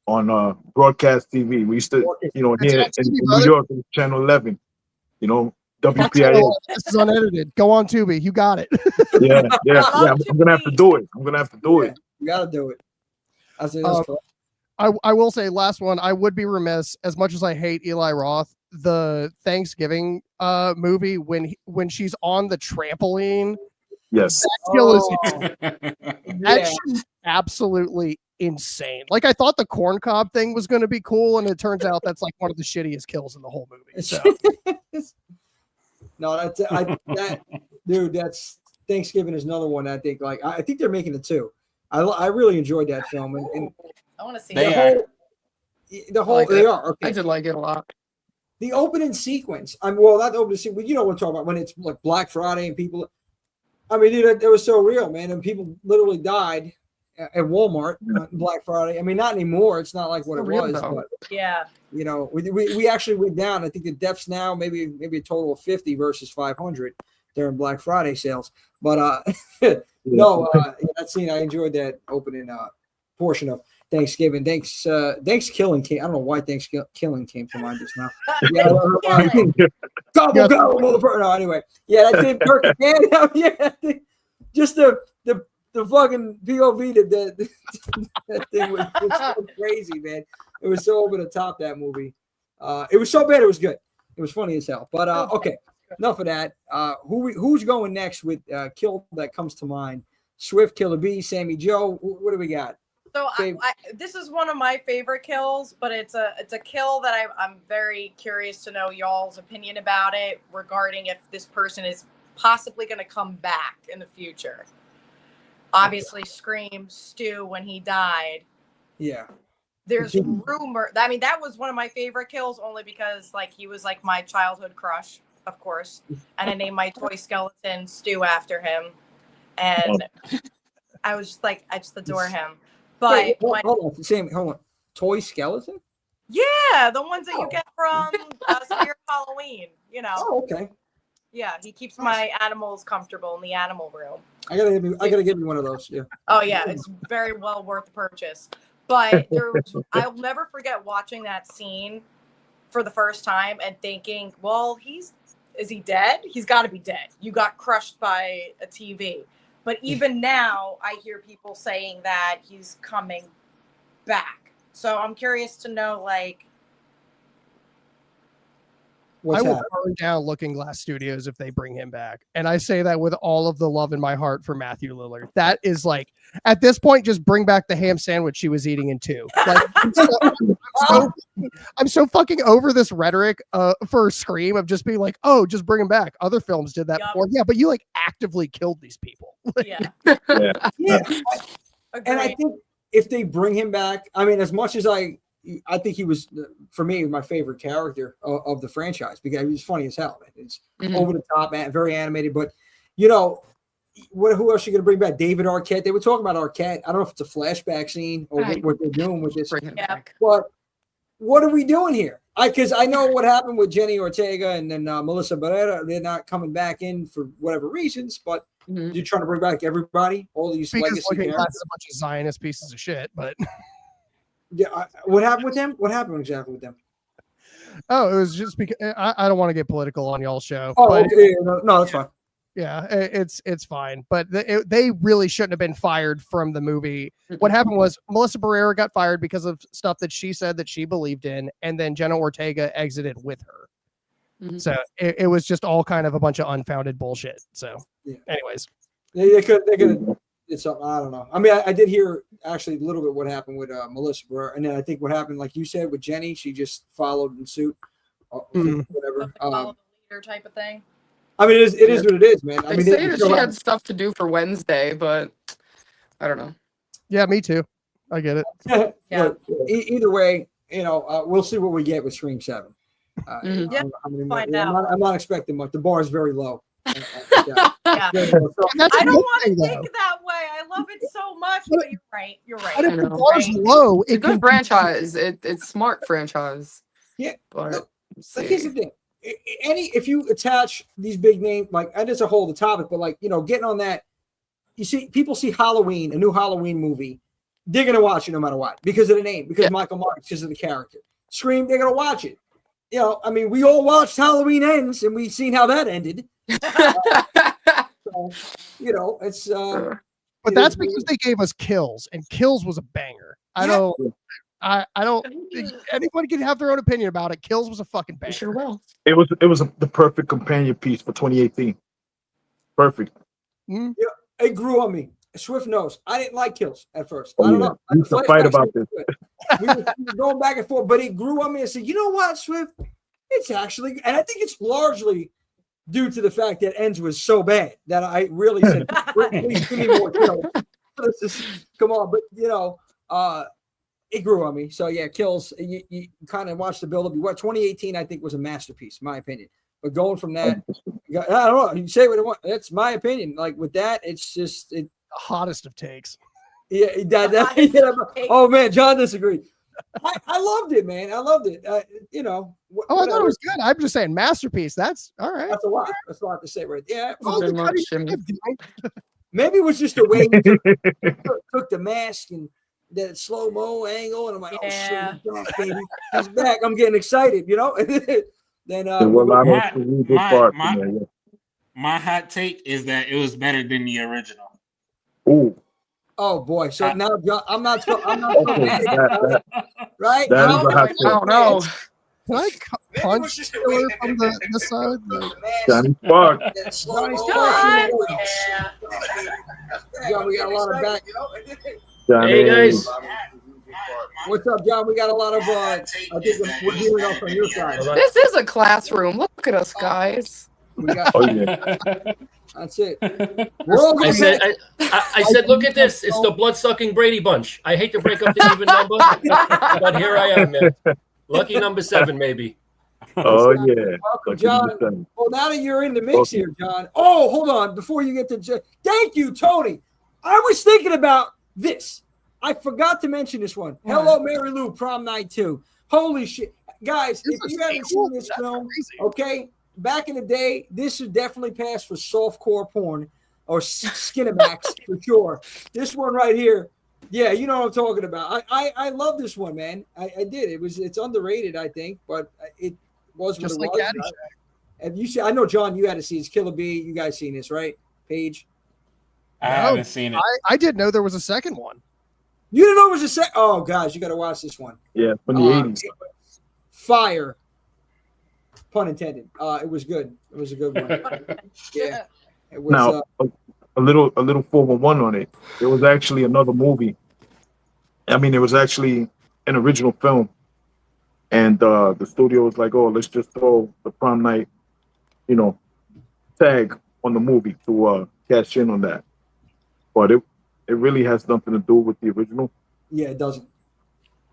on broadcast TV. We used to, here in New York, it was Channel 11. WPIX. This is unedited. Go on Tubi. You got it. Yeah. I'm gonna have to do it. You gotta do it. That's cool. I will say, last one, I would be remiss, as much as I hate Eli Roth, the Thanksgiving movie when she's on the trampoline. Yes. That skill Yeah. is absolutely insane. Like, I thought the corn cob thing was going to be cool, and it turns out that's like one of the shittiest kills in the whole movie. So No, dude, that's Thanksgiving is another one. I think I think they're making it too. I really enjoyed that film, and I want to see They that. the whole like they it. are okay. I did like it a lot. The opening sequence. Well, not the opening sequence. You know what I'm talking about when it's like Black Friday and people. I mean, dude, it was so real, man, and people literally died at Walmart on Black Friday. I mean, not anymore. It's not like what it Real, was, though. but Yeah. we actually went down. I think the deaths now maybe a total of 50 versus 500 during Black Friday sales. But no, that scene, I enjoyed that opening portion of Thanksgiving. Thanks Killing came. I don't know why Killing came to mind just now. Yeah, gobble gobble, motherfucker. No, anyway, yeah, that did perfect. Yeah, just the fucking POV that thing was so crazy, man. It was so over the top, that movie. It was so bad it was good. It was funny as hell. But okay, enough of that. Who's going next with kill that comes to mind? Swift, Killer B, Sammy Joe. What do we got? So this is one of my favorite kills, but it's a kill that I'm very curious to know y'all's opinion about it regarding if this person is possibly going to come back in the future. Obviously, Scream, Stu, when he died. Yeah. There's rumor. I mean, that was one of my favorite kills only because he was like my childhood crush, of course. And I named my toy skeleton Stu after him. And I was just like, I just adore him. But hold on, Sammy, hold on. Toy skeleton? Yeah, the ones that you get from Spirit Halloween, Oh, okay. Yeah, he keeps my animals comfortable in the animal room. I gotta give you one of those. Yeah. Oh yeah, it's very well worth the purchase. But I'll never forget watching that scene for the first time and thinking, well, is he dead? He's got to be dead. You got crushed by a TV. But even now, I hear people saying that he's coming back. So I'm curious to know, What's I would that? burn down Looking Glass Studios if they bring him back. And I say that with all of the love in my heart for Matthew Lillard. That is at this point, just bring back the ham sandwich she was eating in 2. I'm so fucking over this rhetoric for Scream of just being like, oh, just bring him back. Other films did that before. Yeah, but you actively killed these people. Yeah. And I think if they bring him back, I mean, as much as I think he was, for me, my favorite character of the franchise because he was funny as hell. Man. It's over the top, man, very animated. But, who else are you going to bring back? David Arquette. They were talking about Arquette. I don't know if it's a flashback scene or what they're doing with this. But what are we doing here? Because I know what happened with Jenny Ortega and then Melissa Barrera. They're not coming back in for whatever reasons. But You're trying to bring back everybody, all these Because legacy Looking Glass characters. is a bunch of Zionist pieces of shit, but Yeah, what happened with them? What happened exactly with them? oh, it was just because I don't want to get political on y'all's show. Oh, but okay, no, that's fine. yeah, it's fine. But they really shouldn't have been fired from the movie. What happened was Melissa Barrera got fired because of stuff that she said that she believed in, and then Jenna Ortega exited with her. So it was just all kind of a bunch of unfounded bullshit. So, anyways, they could did something. I don't know. I mean, I did hear actually a little bit what happened with Melissa Barrera, and then I think what happened, like you said, with Jenny, she just followed in suit, whatever. Follow the leader type of thing. I mean, it is what it is, man. I They mean, say that she had stuff to do for Wednesday, but I don't know. yeah, me too. I get it. Yeah. Either way, we'll see what we get with Scream 7. I don't know how many more- Find out. I'm not expecting much. The bar is very low. Yeah. That's a I good don't want to thing, though. think that way. I love it so much, but you're right. You're right. But if I the know. bar's low, It's a it good can franchise. It's smart franchise. Yeah. But Look, here's the thing. If you attach these big names, like, and it's a whole other topic, but like, getting on that, you see, people see Halloween, a new Halloween movie, they're gonna watch it no matter what because of the name, because Michael Myers, because of the character. Scream, they're gonna watch it. I mean, we all watched Halloween Ends, and we've seen how that ended. So, it's. But that's because they gave us Kills, and Kills was a banger. I don't. Anyone can have their own opinion about it. Kills was a fucking banger. Sure will. It was the perfect companion piece for 2018. Perfect. It grew on me. Swift knows. I didn't like Kills at first. Oh, I don't yeah. know. We used to fight about this. We were going back and forth, but it grew on me and said, you know what, Swift? It's actually, and I think it's largely due to the fact that Ends was so bad that I really said, please give me more Kills. Come on, but it grew on me. So yeah, Kills. You kind of watch the build up. What 2018 I think was a masterpiece, in my opinion. But going from that, I don't know. You say what you want. That's my opinion. Like with that, it's just The hottest of takes. Yeah, oh man, John disagreed. I loved it, man. I loved it. I thought it was good. I'm just saying, masterpiece. That's all right. That's a lot. That's a lot to say, right? Yeah. Oh, Very the much, cutting Jimmy. edge, Maybe it was just the way he took the mask and that slow mo angle, and I'm like, oh shit, he's back, baby. He's back. I'm getting excited, Then my hot take is that it was better than the original. Ooh. Oh boy! So now John, I'm not. Okay, Right? that is a hot I don't know. Can I punch Killer from the side? Johnny Spark. John, we got a lot of back. Johnny. Hey guys. What's up, John? We got a lot of. I think we're hearing off on your side. This is a classroom. Look at us, guys. We got, Oh yeah. that's it. We're all I gonna said, I said, look at this. It's the blood-sucking Brady Bunch. I hate to break up the even number, but here I am, man. Lucky number 7, maybe. Oh yeah. Welcome, Lucky John. number 7. Well, now that you're in the mix here, John. Oh, hold on. Before you get to thank you, Tony. I was thinking about this. I forgot to mention this one. Hello, Mary Lou, Prom Night 2. Holy shit. Guys, if you haven't seen this film, okay, back in the day, this would definitely pass for softcore porn or Skinamax for sure. This one right here, yeah, you know what I'm talking about. I love this one, man. I did. It's underrated, I think, but it was Just what like it was. Caddyshack. Have you seen? I know, John, you had to see it's Killer Bee. You guys seen this, right? Paige, I haven't seen it. I didn't know there was a second one. you didn't know it was a set. Oh, guys, you got to watch this one. Yeah, from the 80s. Fire. Pun intended. It was good. It was a good one. Yeah. It was. Now, a little 411 on it. It was actually another movie. I mean, it was actually an original film, and the studio was like, "Oh, let's just throw the prom night, tag on the movie to cash in on that." But it really has nothing to do with the original. Yeah, it doesn't.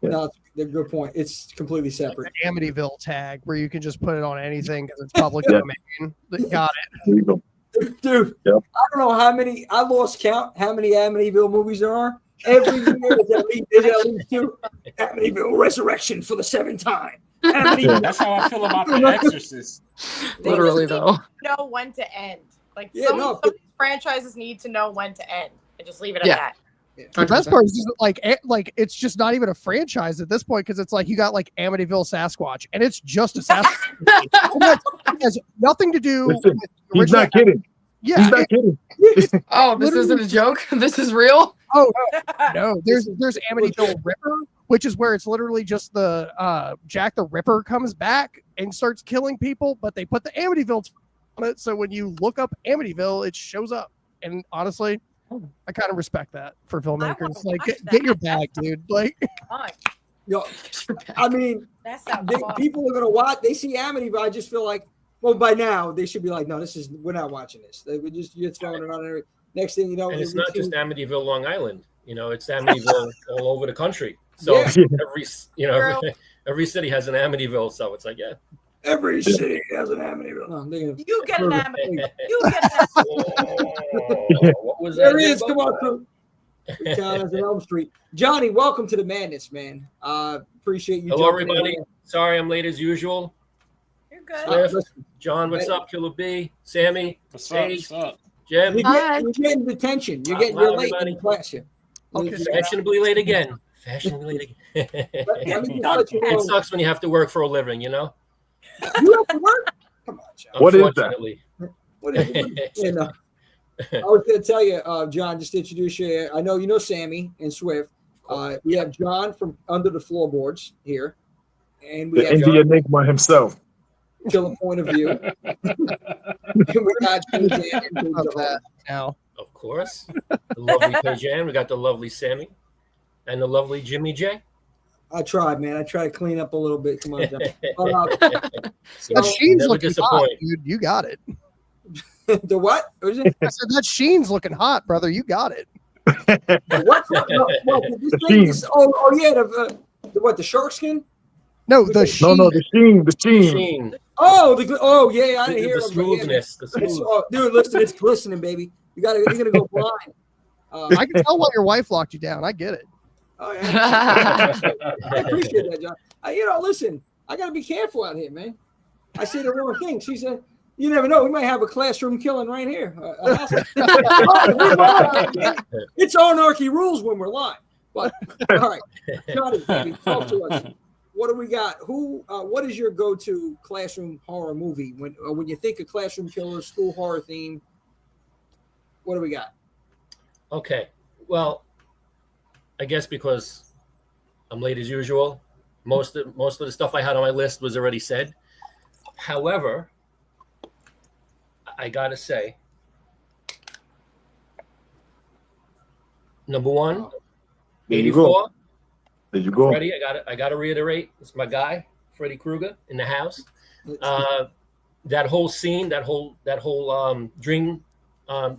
Yeah. No, it's a good point. It's completely separate. The Amityville tag where you can just put it on anything because it's public Yeah. domain. Got it. There you go. Dude, Yep. I don't know how many. I lost count how many Amityville movies there are. Every year there's at least 2. Amityville Resurrection for the 7th time. Amityville. That's how I feel about The Exorcist. Literally, though. Know when to end. Like Yeah, some no, of these franchises need to know when to end and just leave it at Yeah. that. The best part is just like it's just not even a franchise at this point because it's like you got like Amityville Sasquatch and it's just a Sasquatch. It has nothing to do Listen, with the he's original. not kidding. Yeah. He's not kidding. Oh, this isn't a joke. This is real. No, there's Amityville Ripper, which is where it's literally just the Jack the Ripper comes back and starts killing people, but they put the Amityville on it, so when you look up Amityville, it shows up. And honestly, I kind of respect that for filmmakers. Like, watch get your that. bag, dude. Like, Yo, I mean, That sounds fun. people are gonna watch. They see Amityville. I just feel like, well, by now they should be like, no, we're not watching this. You're throwing it on every. Next thing you know, And it's not just Amityville, Long Island. You know, it's Amityville all over the country. So Yeah. every city has an Amityville. So it's like, yeah. every city has an Amityville. No, You get an Amityville. You get an Amityville. What was there that? it is. Come on, crew. Town has an Elm Street. Johnny, welcome to the madness, man. Appreciate you. Hello, jumping in everybody. here. Sorry I'm late as usual. You're good. Swift, Listen, John, what's up? Killer B, Sammy, What's up? Paige, What's up? Jim. you're getting detention. You're Hello, late everybody. in class here. Okay. Fashionably late again. Fashionably late again. Let me let you It know. sucks when you have to work for a living, you know? You have to work? Come on, John. What is that? Unfortunately. What is it? I was going to tell you, John, just to introduce you. I know you know Sammy and Swift. We have John from Under the Floorboards here. And we The have Indie Enigma himself. Killer Point of View. And we got of that now. Of course. The lovely Paige Ann. We got the lovely Sammy. And the lovely Jimmy J. I tried, man. I tried to clean up a little bit. Come on, John. But, So, That Sheen's never looking hot, disappoint. dude. You got it. the what? What is it? I said that Sheen's looking hot, brother. You got it. What? What? This thing is, yeah. The shark skin? No, the Sheen. No, the Sheen. Sheen. Yeah. I didn't hear The it, but yeah. smoothness. The smooth. Dude, listen, it's glistening, baby. You're gonna go blind. I can tell why your wife locked you down. I get it. Oh, yeah. I appreciate that, John. Listen, I gotta be careful out here, man. I say the wrong thing. She said, "You never know. We might have a classroom killing right here." It's anarchy rules when we're live. But all right, Johnny, baby, talk to us. What do we got? What is your go-to classroom horror movie when you think of classroom killers, school horror theme? What do we got? Okay. Well, I guess because I'm late as usual, most of the stuff I had on my list was already said. However, I gotta say, number one, There you 84. go. There you go. Freddie, I gotta reiterate, it's my guy, Freddy Krueger, in the house. That whole scene, that whole dream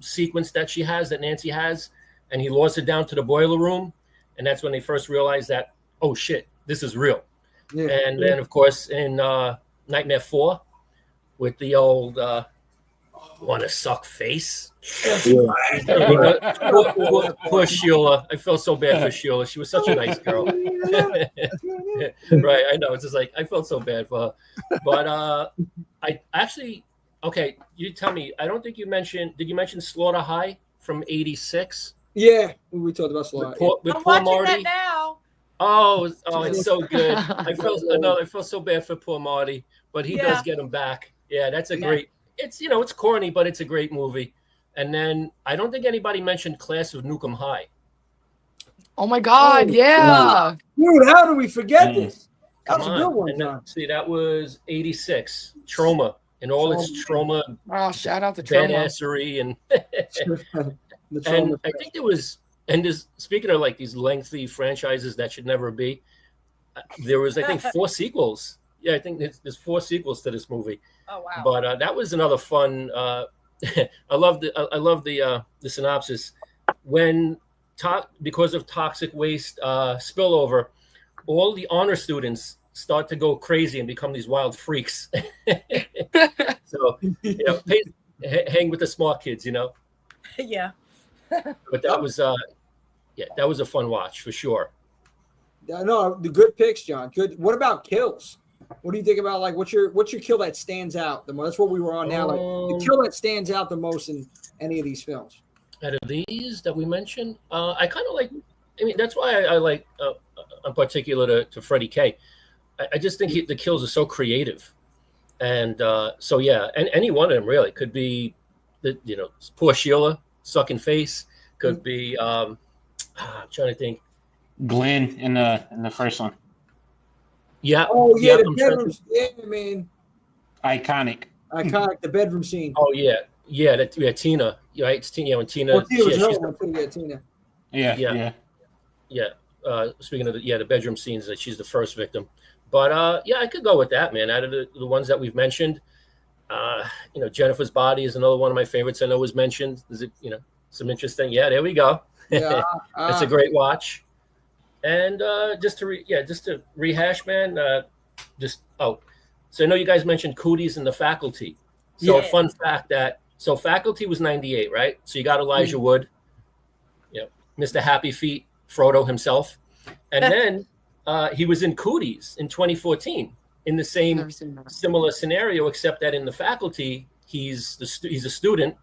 sequence that Nancy has, and he lures her down to the boiler room, and that's when they first realize that, oh shit, this is real. Yeah. And then of course in Nightmare 4 with the old wanna suck face. Poor Sheila. I felt so bad for Sheila. She was such a nice girl. Right, I know. It's just like I felt so bad for her. But I actually, okay, you tell me, I don't think you mentioned, did you mention Slaughter High from 86? Yeah, we talked about Slaughter. With I'm poor watching Marty. that now. Oh, it's so good. I felt so bad for poor Marty, but he does get him back. Yeah, that's a great. It's it's corny, but it's a great movie. And then I don't think anybody mentioned Class of Nukem High. Oh my God! Yeah. Dude, how do we forget this? That was Come a good on. one, And then, John. see, that was 86. Trauma and all its trauma, Oh, shout out to Trauma. badassery, and The and trauma. I think there was. And this, speaking of like these lengthy franchises that should never be, there was I think 4 sequels. Yeah, I think there's 4 sequels to this movie. Oh wow. But that was another fun. I love the synopsis. When because of toxic waste spillover, all the honor students start to go crazy and become these wild freaks. So hang with the smart kids, Yeah. But that was that was a fun watch for sure. No, the good picks, John. Good. What about kills? What do you think about like what's your kill that stands out the most? That's what we were on now. Like the kill that stands out the most in any of these films. Out of these that we mentioned, I kind of like. I mean, that's why I like, in particular, to Freddie K. I just think the kills are so creative, and so yeah, and any one of them really could be, poor Sheila sucking face. Could be. I'm trying to think. Glenn in the first one. Yeah. Oh yeah, yeah, the bedroom. Yeah, man. Iconic. The bedroom scene. Oh yeah, Tina. Right, it's Tina. When Tina. Well, Tina was she's her one too, Tina. Yeah. Speaking of the bedroom scenes, that she's the first victim. But I could go with that, man. Out of the ones that we've mentioned, Jennifer's body is another one of my favorites. I know was mentioned. Is it some interesting? Yeah, there we go. Yeah, it's a great watch. And just to rehash, man. So I know you guys mentioned Cooties and the Faculty. So a fun fact Faculty was 98, right? So you got Elijah Wood, Mr. Happy Feet, Frodo himself, and then he was in Cooties in 2014 in the same similar scenario, except that in the Faculty he's a student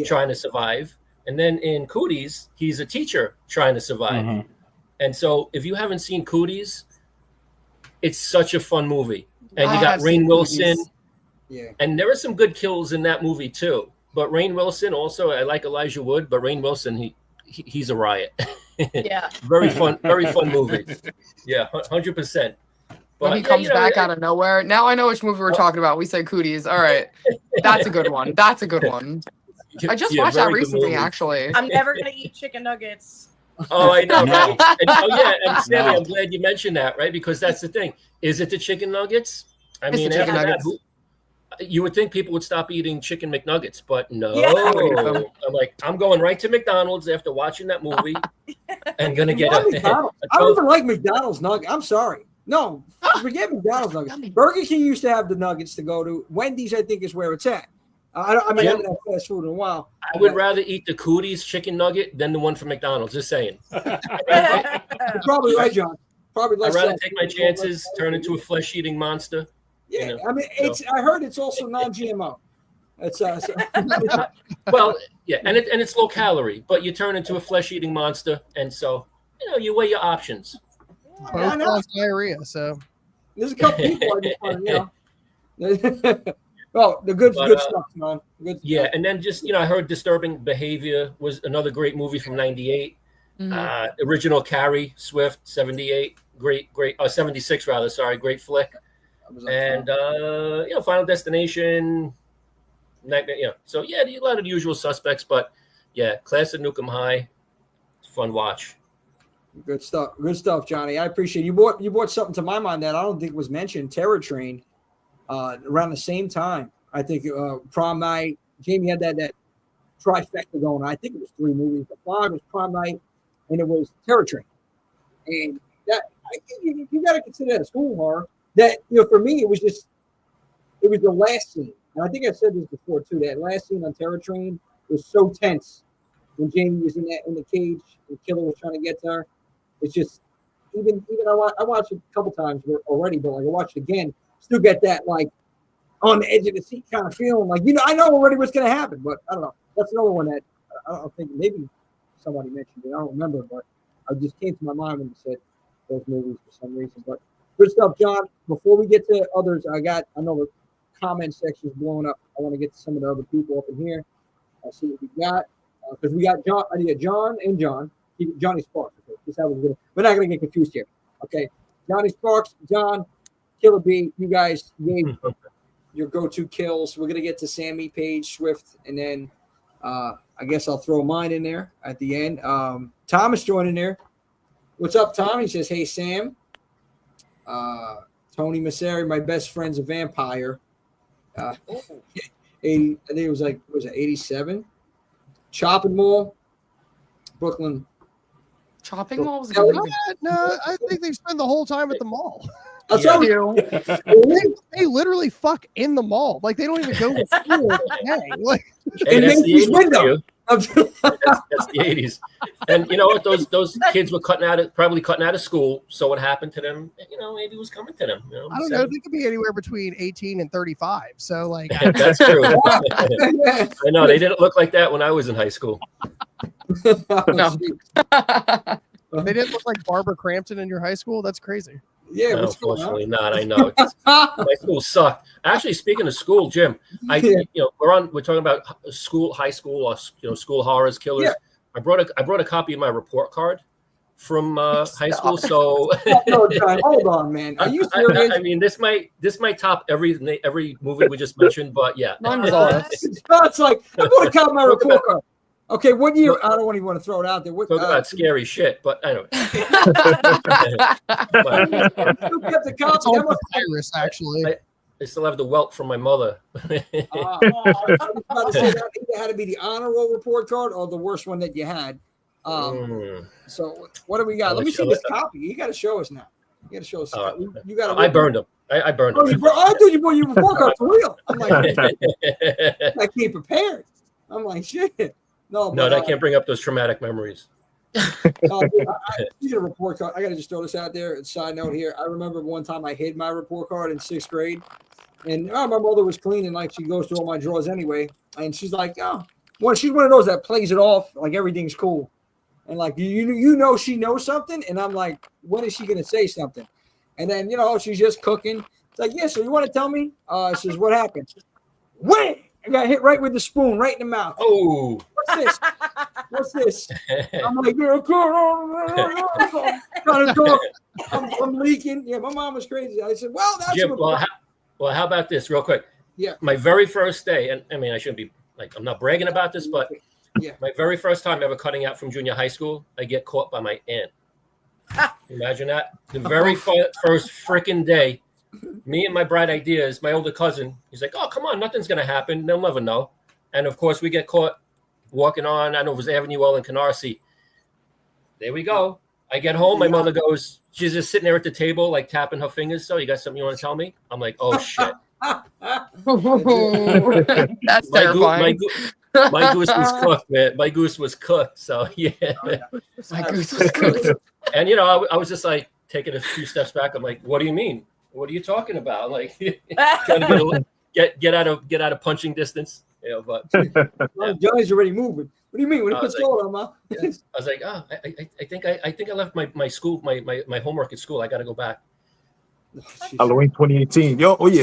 trying to survive, and then in Cooties he's a teacher trying to survive. Mm-hmm. And so if you haven't seen Cooties, it's such a fun movie, and you got Rainn Wilson, and there are some good kills in that movie too. But Rainn Wilson also, I like Elijah Wood, but Rainn Wilson he's a riot. Yeah. Very fun movie. Yeah, 100%. When he comes back out of nowhere. Now I know which movie we're talking about. We say Cooties. All right. That's a good one. I just watched that recently, actually. I'm never going to eat chicken nuggets. Oh, I know, right? And Sammy, I'm glad you mentioned that, right? Because that's the thing. Is it the chicken nuggets? I mean, after that, you would think people would stop eating chicken McNuggets, but no. Yeah. I'm going right to McDonald's after watching that movie and going to get I don't even like McDonald's nuggets. I'm sorry. No, forget McDonald's nuggets. Burger King used to have the nuggets to go to. Wendy's, I think, is where it's at. I haven't had fast food in a while. I would rather eat the Cooties chicken nugget than the one from McDonald's. Just saying. You're probably right, John. I'd rather take my chances, turn into a flesh-eating monster. Yeah, I mean, I heard it's also non-GMO. It's well, yeah, and it's low calorie, but you turn into a flesh-eating monster, and so you weigh your options. Both cause diarrhea, so there's a couple people I just want well, the good stuff, man. Good stuff. And then just I heard Disturbing Behavior was another great movie from '98. Mm-hmm. Original Carrie Swift, 78, great 76 rather. Sorry, great flick. And Final Destination. So a lot of the usual suspects, but Class of Nukem High, fun watch. Good stuff, Johnny. I appreciate it. You brought something to my mind that I don't think was mentioned. Terror Train, around the same time. I think Prom Night. Jamie had that trifecta going. I think it was 3 movies. The 5 was Prom Night, and it was Terror Train. And that I think you got to consider that a school horror. That for me, it was the last scene, and I think I said this before too. That last scene on Terror Train was so tense when Jamie was in the cage and the killer was trying to get to her. It's just even I watched it a couple times already, but I watched it again, still get that on the edge of the seat kind of feeling. I know already what's going to happen, but I don't know. That's another one that I don't think maybe somebody mentioned it. I don't remember, but it just came to my mind when you said those movies for some reason, but. Good stuff, John. Before we get to others, I know the comment section is blowing up. I want to get to some of the other people up in here. I'll see what we got. Because we got John and John. Johnny Sparks. Okay. This is how we're not going to get confused here. Okay. Johnny Sparks, John, Killer B, you guys gave your go-to kills. We're going to get to Sammy, Page, Swift, and then I guess I'll throw mine in there at the end. Tom is joining there. What's up, Tom? He says, hey, Sam. Tony Masseri, my best friend's a vampire. 80, I think it was 87. Chopping Mall, Brooklyn. Chopping Mall was a good movie. No, I think they spend the whole time at the mall. That's They literally fuck in the mall. They don't even go to school. Hey, that's the window. That's the 80s. And you know what? Those kids were probably cutting out of school. So what happened to them? You know, maybe it was coming to them. You know, I don't know. They could be anywhere between 18 and 35. So like, that's true. I know they didn't look like that when I was in high school. No. they didn't look like Barbara Crampton in your high school. That's crazy. Yeah, No, what's going on? unfortunately not. I know. My school sucked. Actually, speaking of school, Jim, you know, we're talking about high school, or school horrors, killers. Yeah. I brought a copy of my report card from high school. So No, John, hold on, man. Are you serious? I mean, this might top every movie we just mentioned, but yeah. Mine was all that. It's like I'm going to count my report card. Okay, what year? I don't even want to throw it out there. What, Talk about scary shit, but anyway. you kept the copy. It's all That must- virus, actually. I still have the welt from my mother. I was about to say that either had to be the honor roll report card or the worst one that you had. So what do we got? Let me see this copy. You got to show us now. You got to show us. You got to. I burned them. I burned them. I thought you brought your report card for real. I'm like, I came prepared. I'm like, shit. No, I can't bring up those traumatic memories. Speaking of report card, I got to just throw this out there. Side note here. I remember one time I hid my report card in 6th grade. And my mother was cleaning, like she goes through all my drawers anyway. And she's like, oh, well, she's one of those that plays it off like everything's cool. And like, you know, she knows something. And I'm like, when is she going to say something? And then, she's just cooking. It's like, yeah, so you want to tell me? Says, what happened? When? I got hit right with the spoon, right in the mouth. Oh, What's this? I'm like, I'm leaking. Yeah, my mom was crazy. I said, well, that's Jim, well, how about this real quick? Yeah. My very first day, and I mean, I shouldn't be like, I'm not bragging about this, but yeah, my very first time ever cutting out from junior high school, I get caught by my aunt. Imagine that. The very first freaking day, me and my bright ideas, my older cousin, he's like, oh, come on, nothing's going to happen. They'll never know. And of course, we get caught walking on, I know it was Avenue L in Canarsie. There we go. I get home. My mother goes, she's just sitting there at the table, like tapping her fingers. So, you got something you want to tell me? I'm like, oh, shit. That's terrifying. My goose was cooked, man. My goose was cooked. So, yeah. My goose was cooked. And, I was just like taking a few steps back. I'm like, what do you mean? What are you talking about? Like, trying to get out of punching distance. But Johnny's already moving. What do you mean? When he puts gold on, Mom? I was like, oh, I think I left my school, my homework at school. I got to go back. Halloween 2018. That was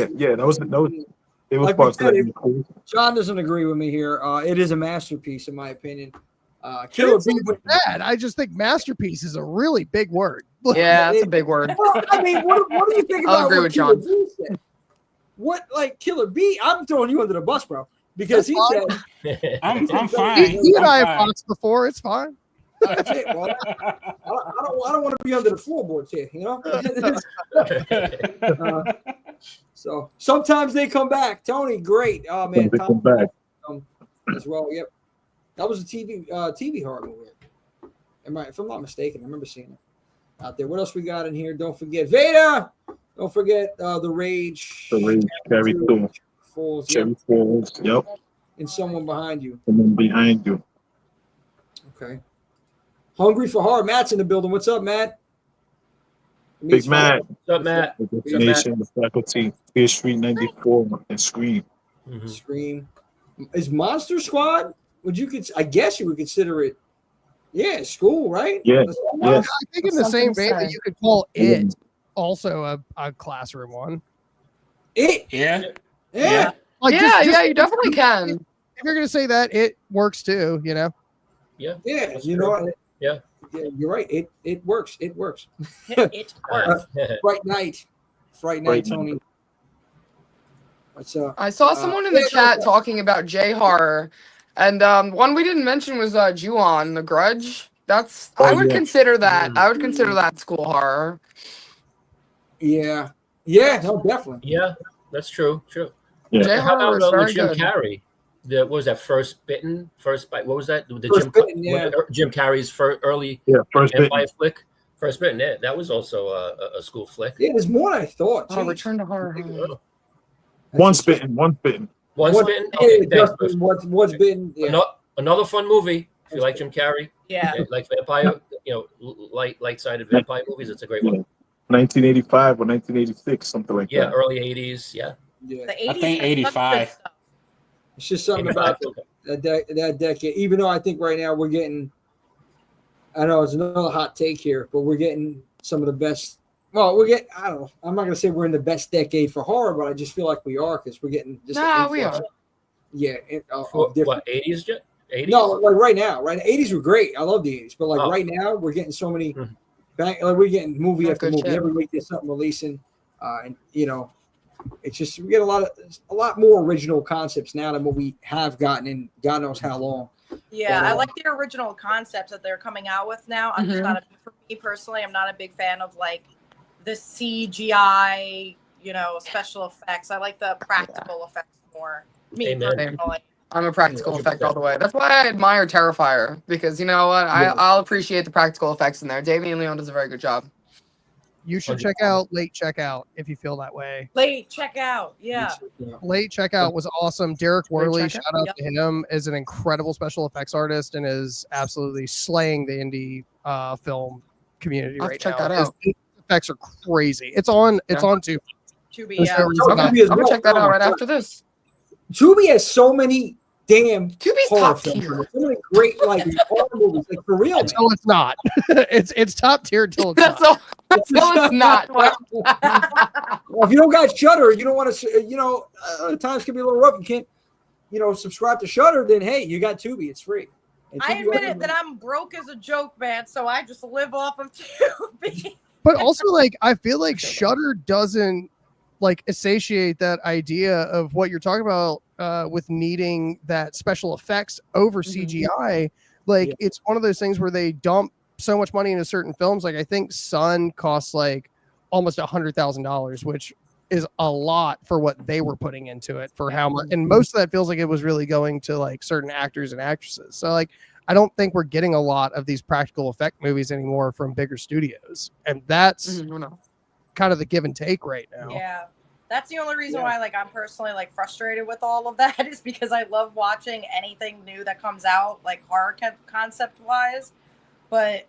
it was like parts of said, that. John doesn't agree with me here. It is a masterpiece, in my opinion. Killer Bee. Bad. I just think masterpiece is a really big word. Yeah, that's a big word. Well, I mean, what do you think about I'll agree what with Killer John. Bee said? What, like, Killer Bee? I'm throwing you under the bus, bro. Because he said, I'm fine. You and I I'm have fine. talked before. It's fine. that's it. Well, I don't want to be under the floorboards here, So sometimes they come back. Tony, great. Oh man, They come back. As well. Yep, that was a TV horror movie. If I'm not mistaken, I remember seeing it out there. What else we got in here? Don't forget Veda. Don't forget the Rage. The Rage, Cherry Falls. Cherry Falls. Yep. And someone behind you. Someone behind you. Okay. Hungry for Horror. Matt's in the building. What's up, Matt? Big Matt. What's up, Matt? The Destination, the faculty, Fear Street 94, and Scream. Mhm. Scream. Is Monster Squad? I guess you would consider it. Yeah, school, right? Yeah. I think in the same Something vein that said. you could call it also a classroom one. It. Yeah. Yeah. Like Yeah, you definitely can. If you're gonna say that, it works too. Yeah. Yeah. That's You true. know what? Yeah. Yeah, you're right. It works. It works. It works. Fright Night. Fright Tony. What's up? I saw someone in the chat talking about J horror, and one we didn't mention was Ju-on, The Grudge. I would consider that. I would consider that school horror. Yeah. Yeah, no, definitely. Yeah, that's true. True. Yeah. J How horror about is very Jim good. Carrey? What was that? First Bitten? First Bite? What was that? The First Bitten, yeah. Jim Carrey's early First Empire bit. flick. First Bitten. Yeah, that was also a school flick. Yeah, there's more than I thought. Oh, Jeez. Return to Horror. One spitting. One What- Bitten. yeah, Okay, thanks. Justin, what's been? Yeah. Another fun movie. If you like Jim Carrey, Yeah. like vampire, light-sided vampire movies, it's a great one. 1985 or 1986, something like Yeah, that. early 80s. Yeah. Yeah. The 80s. I think has such good 85. stuff. It's just something 85, about okay. that decade. Even though I think right now we're getting, I know it's another hot take here, but we're getting some of the best. Well, I don't know. I'm not going to say we're in the best decade for horror, but I just feel like we are because we're getting just an Nah, we influx. are. Yeah. For, Of different. what, 80s? 80s? No, like right now, right? 80s were great. I love the 80s, but like Oh. right now, we're getting so many. Mhm. Like we're getting movie Yeah, after good movie. shit. Every week there's something releasing, and it's just we get a lot more original concepts now than what we have gotten in God knows how long. Yeah, But, I like the original concepts that they're coming out with now. I'm just not for me personally, I'm not a big fan of like the CGI, special effects. I like the practical effects more. Me Amen. personally. I'm a practical 100%. effect all the way. That's why I admire Terrifier, because you know what? I'll appreciate the practical effects in there. Damien Leone does a very good job. You should 100%. check out Late Checkout if you feel that way. Late checkout. Yeah. Late Checkout was awesome. Derek Worley, Checkout? shout out to him, is an incredible special effects artist and is absolutely slaying the indie film community I'll have right to check now. that out. His effects are crazy. It's on Tubi. Tubi, There's yeah. no reason not- Tubi as I'm gonna well. check that Oh out my right God. after this. Tubi has so many damn Tubi's horror top films. tier. So many great horror movies, like for real. Man. Until it's not. it's top tier until it's That's not. all. Until it's not. Well, if you don't got Shudder, you don't want to. Times can be a little rough. You can't, subscribe to Shudder. Then hey, you got Tubi. It's free. And I Tubi admit it that I'm broke as a joke, man. So I just live off of Tubi. But also, like, I feel like Shudder doesn't satiate that idea of what you're talking about with needing that special effects over CGI. Like, it's one of those things where they dump so much money into certain films. Like, I think Sun costs like almost $100,000, which is a lot for what they were putting into it for how much. And most of that feels like it was really going to like certain actors and actresses. So like, I don't think we're getting a lot of these practical effect movies anymore from bigger studios. And that's kind of the give and take right now. Yeah. That's the only reason why I'm personally frustrated with all of that is because I love watching anything new that comes out, like horror concept wise. But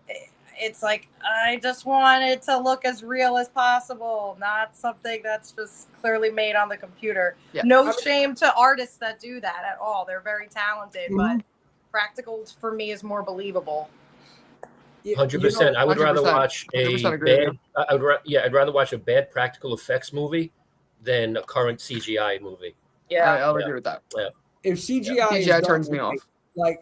it's like, I just want it to look as real as possible, not something that's just clearly made on the computer. Yeah. No shame to artists that do that at all. They're very talented, but practical for me is more believable. 100%. I would rather 100%. watch 100% agree with I'd rather watch a bad practical effects movie than a current CGI movie. Yeah, I'll agree with that. Yeah. If CGI, is CGI done turns me right,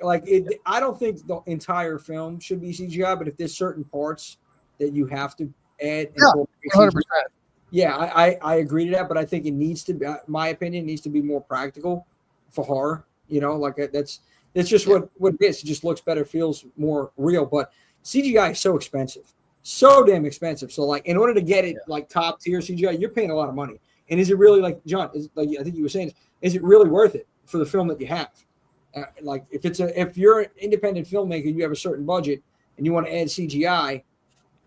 off. I don't think the entire film should be CGI, but if there's certain parts that you have to add, 100%. Yeah, I agree to that, but I think it needs to be, my opinion, needs to be more practical for horror. That's just what it is. It just looks better, feels more real. But CGI is so expensive, so damn expensive. So in order to get it top tier CGI, you're paying a lot of money. And is it really John? I think you were saying, is it really worth it for the film that you have? If you're an independent filmmaker, you have a certain budget, and you want to add CGI,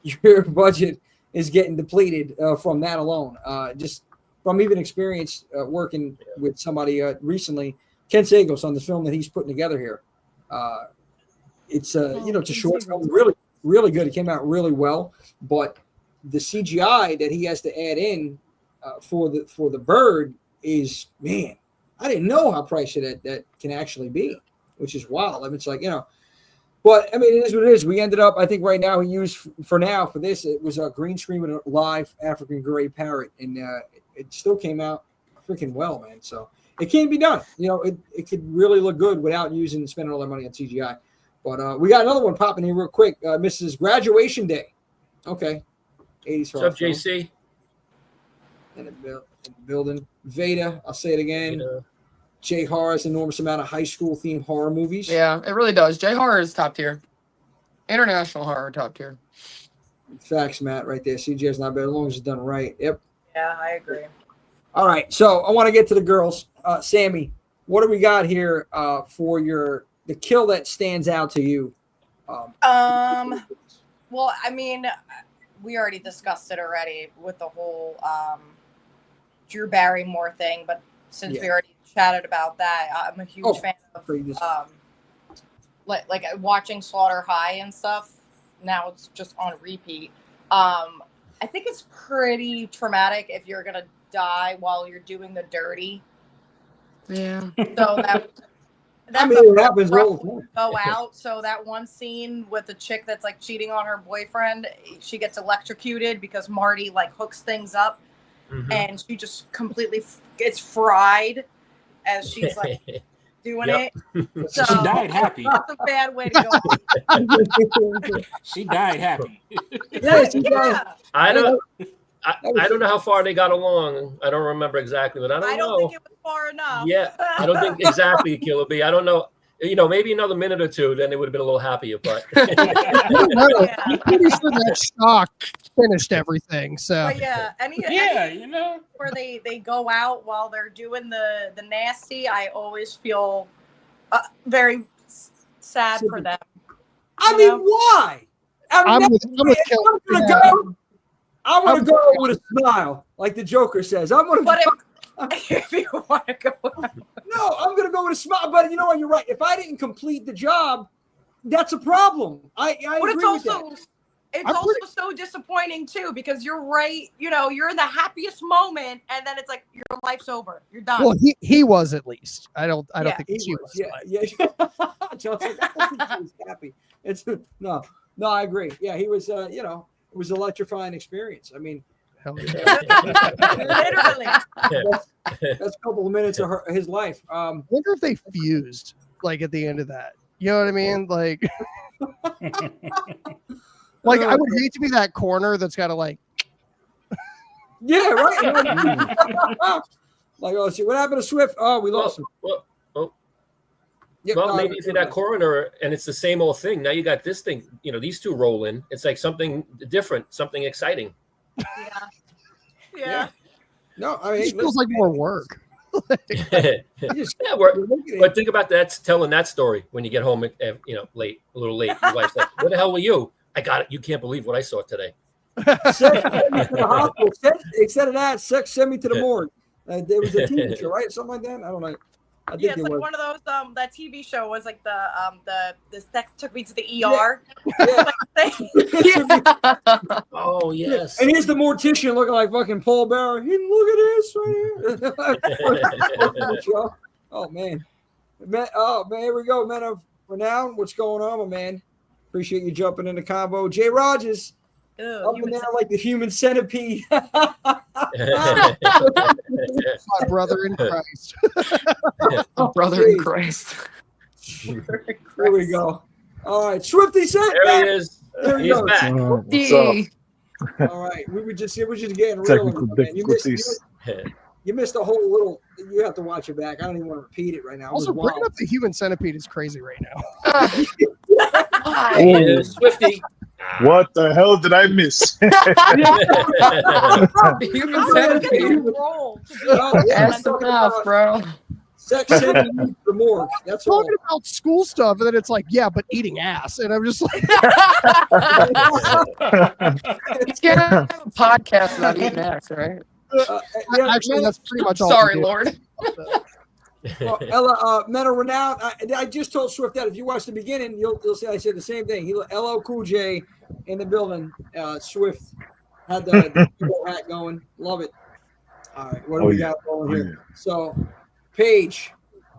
your budget is getting depleted from that alone. Just from even experience working with somebody recently, Ken Sagos, on this film that he's putting together here. It's it's a short film, really, really good. It came out really well, but the CGI that he has to add in for the bird is, man, I didn't know how pricey that can actually be, which is wild. I mean, it's but I mean, it is what it is. We ended up, I think right now, he used for this, it was a green screen with a live African gray parrot, and it still came out freaking well, man. So it can be done. It could really look good without spending all that money on CGI. But we got another one popping here real quick. Mrs. Graduation Day. Okay. 80s. What's up, JC? In the building. Veda, I'll say it again. J Horror has an enormous amount of high school themed horror movies. Yeah, it really does. J horror is top tier. International horror top tier. Facts, Matt, right there. CGI is not bad as long as it's done right. Yep. Yeah, I agree. All right, so I want to get to the girls. Sammy, what do we got here for the kill that stands out to you? Well, I mean, we already discussed it already with the whole Drew Barrymore thing, but since we already chatted about that, I'm a huge fan of like watching Slaughter High and stuff. Now it's just on repeat. I think it's pretty traumatic if you're gonna die while you're doing the dirty. Yeah. So that's it happens all the time. go out. So that one scene with the chick that's like cheating on her boyfriend, she gets electrocuted because Marty like hooks things up, and she just completely gets fried as she's like doing it. So she died happy. That's a bad way to go. She died happy. Yeah. I don't know how far they got along. I don't remember exactly, but I don't know. Think it was far enough. Yeah, I don't think exactly, Killer B. I don't know. Maybe another minute or two, then they would have been a little happier. But I'm pretty sure that shock finished everything. So but yeah, where they go out while they're doing the nasty, I always feel very sad for them. I mean, why? I'm with Killer. I want to go with a smile, like the Joker says. If you want to go, no, I'm going to go with a smile. But you know what? You're right. If I didn't complete the job, that's a problem. I agree with that. It's also so disappointing too, because you're right. You're in the happiest moment, and then it's like your life's over. You're done. Well, he was at least. I don't think she was. Yeah. Johnson, I don't think he was happy. It's no. I agree. Yeah, he was. It was an electrifying experience. I mean, hell yeah. Literally. That's a couple of minutes of his life. I wonder if they fused like at the end of that. You know what I mean? Like, I would hate to be that corner that's got to like. Yeah, right. Oh, see what happened to Swift? Oh, we lost him. Maybe it's in that corner, and it's the same old thing. Now you got this thing. These two roll in. It's like something different, something exciting. Yeah. No, I mean, it feels like more work. But think about that, telling that story when you get home, late, a little late. Your wife's like, "Where the hell were you?" I got it. You can't believe what I saw today. Send me to the hospital. Instead of that, send me to the morgue. There was a TV show, right? Something like that. I don't know. Yeah, it's like one of those. That TV show was like the sex took me to the ER. Oh yes. And here's the mortician looking like fucking Paul Bearer. Look at this right here. Oh man. Here we go, men of renown. What's going on, my man? Appreciate you jumping in the combo. Jay Rogers. Up in there like the human centipede. My brother in Christ. Brother in Christ. Here we go. All right, Swifty said there he is. He's back. All right, we were just getting real. You missed a whole little. You have to watch it back. I don't even want to repeat it right now. Also, bringing up the human centipede is crazy right now. Swifty. What the hell did I miss? Human centipede. That's the mouth, bro. Sex the morgue. That's talking about school stuff, and then it's like, yeah, but eating ass, and I'm just like, he's gonna have a podcast about eating ass, right? Actually, that's pretty much all. Sorry, Lord. Well, Ella, Men of Renown. I just told Swift that if you watch the beginning, you'll see I said the same thing. LL Cool J in the building. Swift had the hat going. Love it. All right, what do we got going here? So, Paige,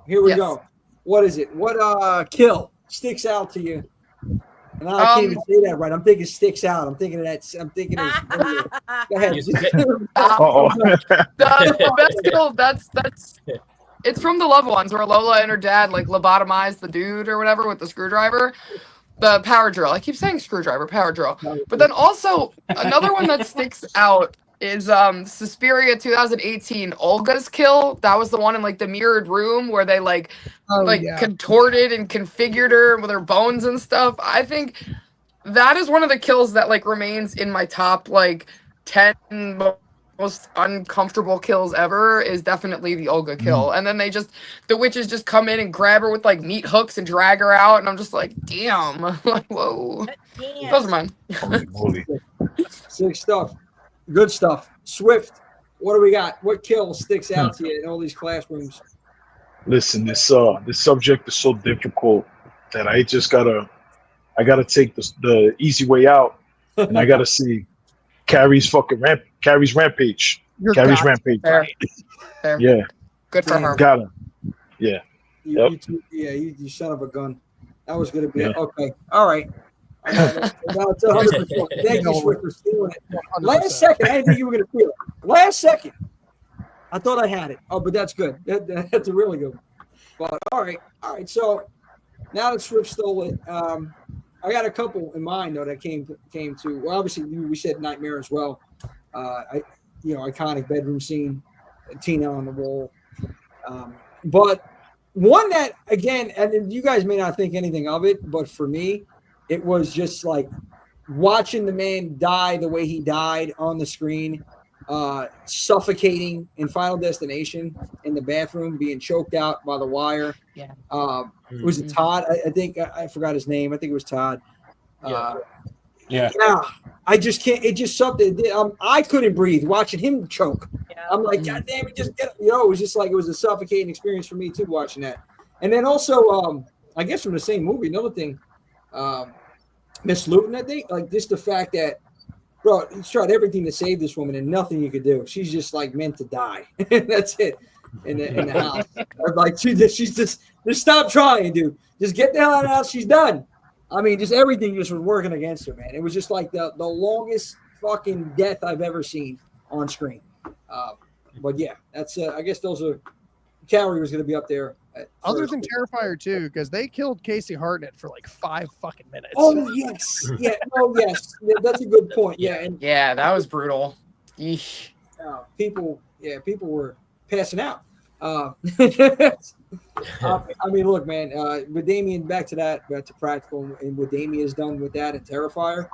here we go. What is it? What kill sticks out to you? And I can't even say that right. I'm thinking sticks out. I'm thinking of that. I'm thinking of. Go ahead. The best kill. That's. It's from the Loved Ones where Lola and her dad like lobotomized the dude or whatever with the screwdriver. The power drill. I keep saying screwdriver, power drill. But then also another one that sticks out is Suspiria 2018 Olga's kill. That was the one in like the mirrored room where they contorted and configured her with her bones and stuff. I think that is one of the kills that like remains in my top like 10 most uncomfortable kills ever is definitely the Olga kill. And then the witches just come in and grab her with like meat hooks and drag her out, and I'm just like, damn. Like, whoa. Damn. Those are mine. Sick stuff. Good stuff. Swift, what do we got? What kill sticks out to you in all these classrooms? Listen, this subject is so difficult. that I gotta take the easy way out, and I gotta see Carrie's rampage. You're Carrie's got rampage. Fair. Fair. Yeah, Good for Damn. her. gotta. Yeah. Yep. You son of a gun. That was gonna be Yeah. okay. All right. I got it. Now it's 100%. Thank you for stealing it. 100%. Last second, I didn't think you were gonna steal it. Last second, I thought I had it. Oh, but that's good. That's a really good one. But all right. So now that Swift stole it, I got a couple in mind though that came to. Well, obviously we said Nightmare as well. Iconic bedroom scene, Tina on the wall. But one that, again, and you guys may not think anything of it, but for me, it was just like watching the man die the way he died on the screen, suffocating in Final Destination in the bathroom, being choked out by the wire. Yeah. Was it Todd? I think I forgot his name. I think it was Todd. Yeah. I just can't. It just something. I couldn't breathe watching him choke. Yeah. I'm like, God damn it, just get. It was just like it was a suffocating experience for me too watching that. And then also, I guess from the same movie, another thing, Miss Luton. I think like just the fact that, bro, he's tried everything to save this woman and nothing you could do. She's just like meant to die. That's it. In the house, I'm like, she's just stop trying, dude. Just get the hell out of the house. She's done. I mean, just everything just was working against her, man. It was just like the longest fucking death I've ever seen on screen. But yeah, that's I guess those are. Carrie was going to be up there. Other than Terrifier 2, because they killed Casey Hartnett for like 5 fucking minutes. Oh yes, yeah. Oh yes, yeah, that's a good point. Yeah, and Yeah, that was brutal. Yeesh. people were passing out. I mean, look, man. With Damien, back to practical, and what Damien has done with that and Terrifier,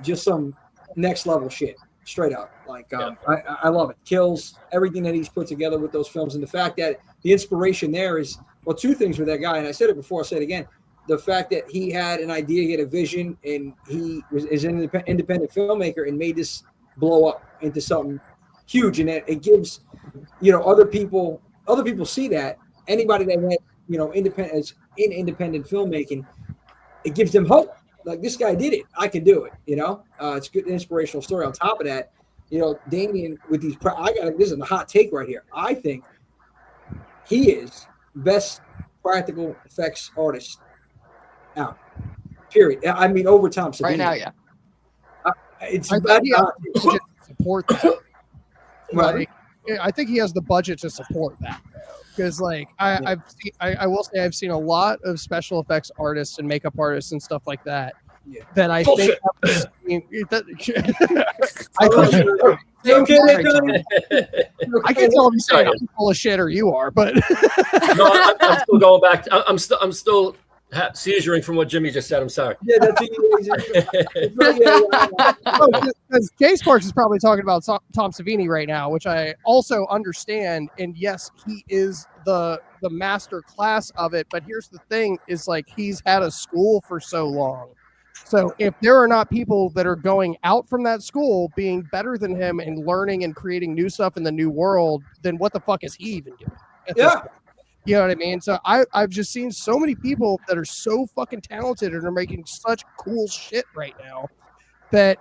just some next level shit, straight up. Like, I love it. Kills everything that he's put together with those films, and the fact that the inspiration there is two things with that guy. And I said it before, I'll say it again. The fact that he had an idea, he had a vision, and he is an independent filmmaker and made this blow up into something huge, and that it gives other people see that anybody that had independent filmmaking, it gives them hope. Like, this guy did it, I can do it. It's a good inspirational story. On top of that, Damien with these this is a hot take right here. I think he is best practical effects artist out, period. I mean, over Tom Savini Right now, yeah. It's I think he has the budget to support that. Right. I think he has the budget to support that, because like I will say I've seen a lot of special effects artists and makeup artists and stuff like that. Yeah. That I Bullshit. think I can't tell if you're saying I'm full of shit or you are, but No, I'm still going back. I'm still seizuring from what Jimmy just said. I'm sorry. Yeah, that's because Jay Sparks is probably talking about Tom Savini right now, which I also understand. And yes, he is the master class of it. But here's the thing: is like he's had a school for so long. So if there are not people that are going out from that school being better than him and learning and creating new stuff in the new world, then what the fuck is he even doing? Yeah. You know what I mean? So I've just seen so many people that are so fucking talented and are making such cool shit right now that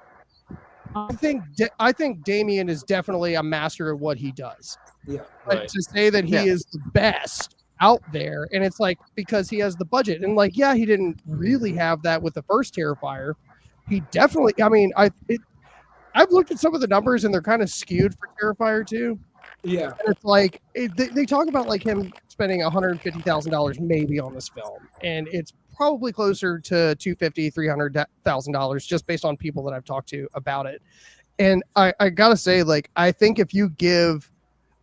I think Damien is definitely a master of what he does. Yeah. But Right. to say that he is the best out there, and it's like because he has the budget, and like he didn't really have that with the first Terrifier. He definitely. I mean, I've looked at some of the numbers and they're kind of skewed for Terrifier 2. Yeah. And it's like they talk about like him spending $150,000 maybe on this film, and it's probably closer to $250,000-$300,000 just based on people that I've talked to about it. And I gotta say, like, I think if you give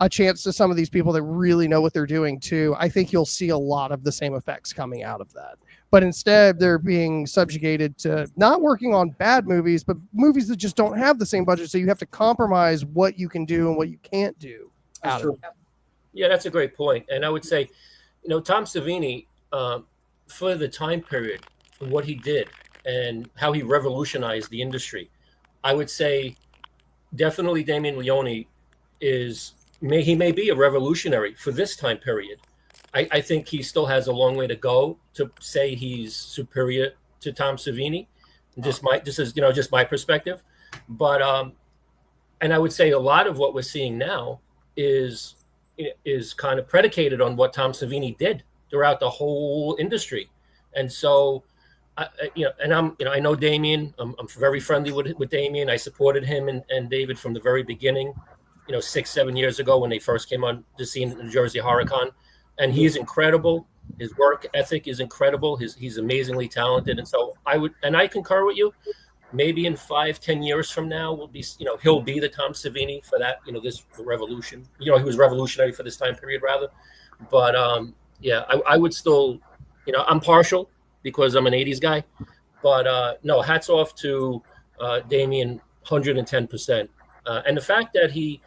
a chance to some of these people that really know what they're doing too, I think you'll see a lot of the same effects coming out of that. But instead, they're being subjugated to not working on bad movies, but movies that just don't have the same budget. So you have to compromise what you can do and what you can't do. That's true. Yeah, that's a great point. And I would say, Tom Savini, for the time period, what he did and how he revolutionized the industry, I would say definitely Damien Leone he may be a revolutionary for this time period. I think he still has a long way to go to say he's superior to Tom Savini. Just my perspective, but and I would say a lot of what we're seeing now is kind of predicated on what Tom Savini did throughout the whole industry, and so I know Damien. I'm very friendly with Damien. I supported him and David from the very beginning. 6-7 years ago when they first came on the scene in New Jersey HorrorCon, and he's incredible. His work ethic is incredible. He's amazingly talented, and so I concur with you. Maybe in 5-10 years from now, he'll be the Tom Savini for that. This revolution. He was revolutionary for this time period, rather. But I would still, I'm partial because I'm an '80s guy. But no, hats off to Damien, 110%, and the fact that he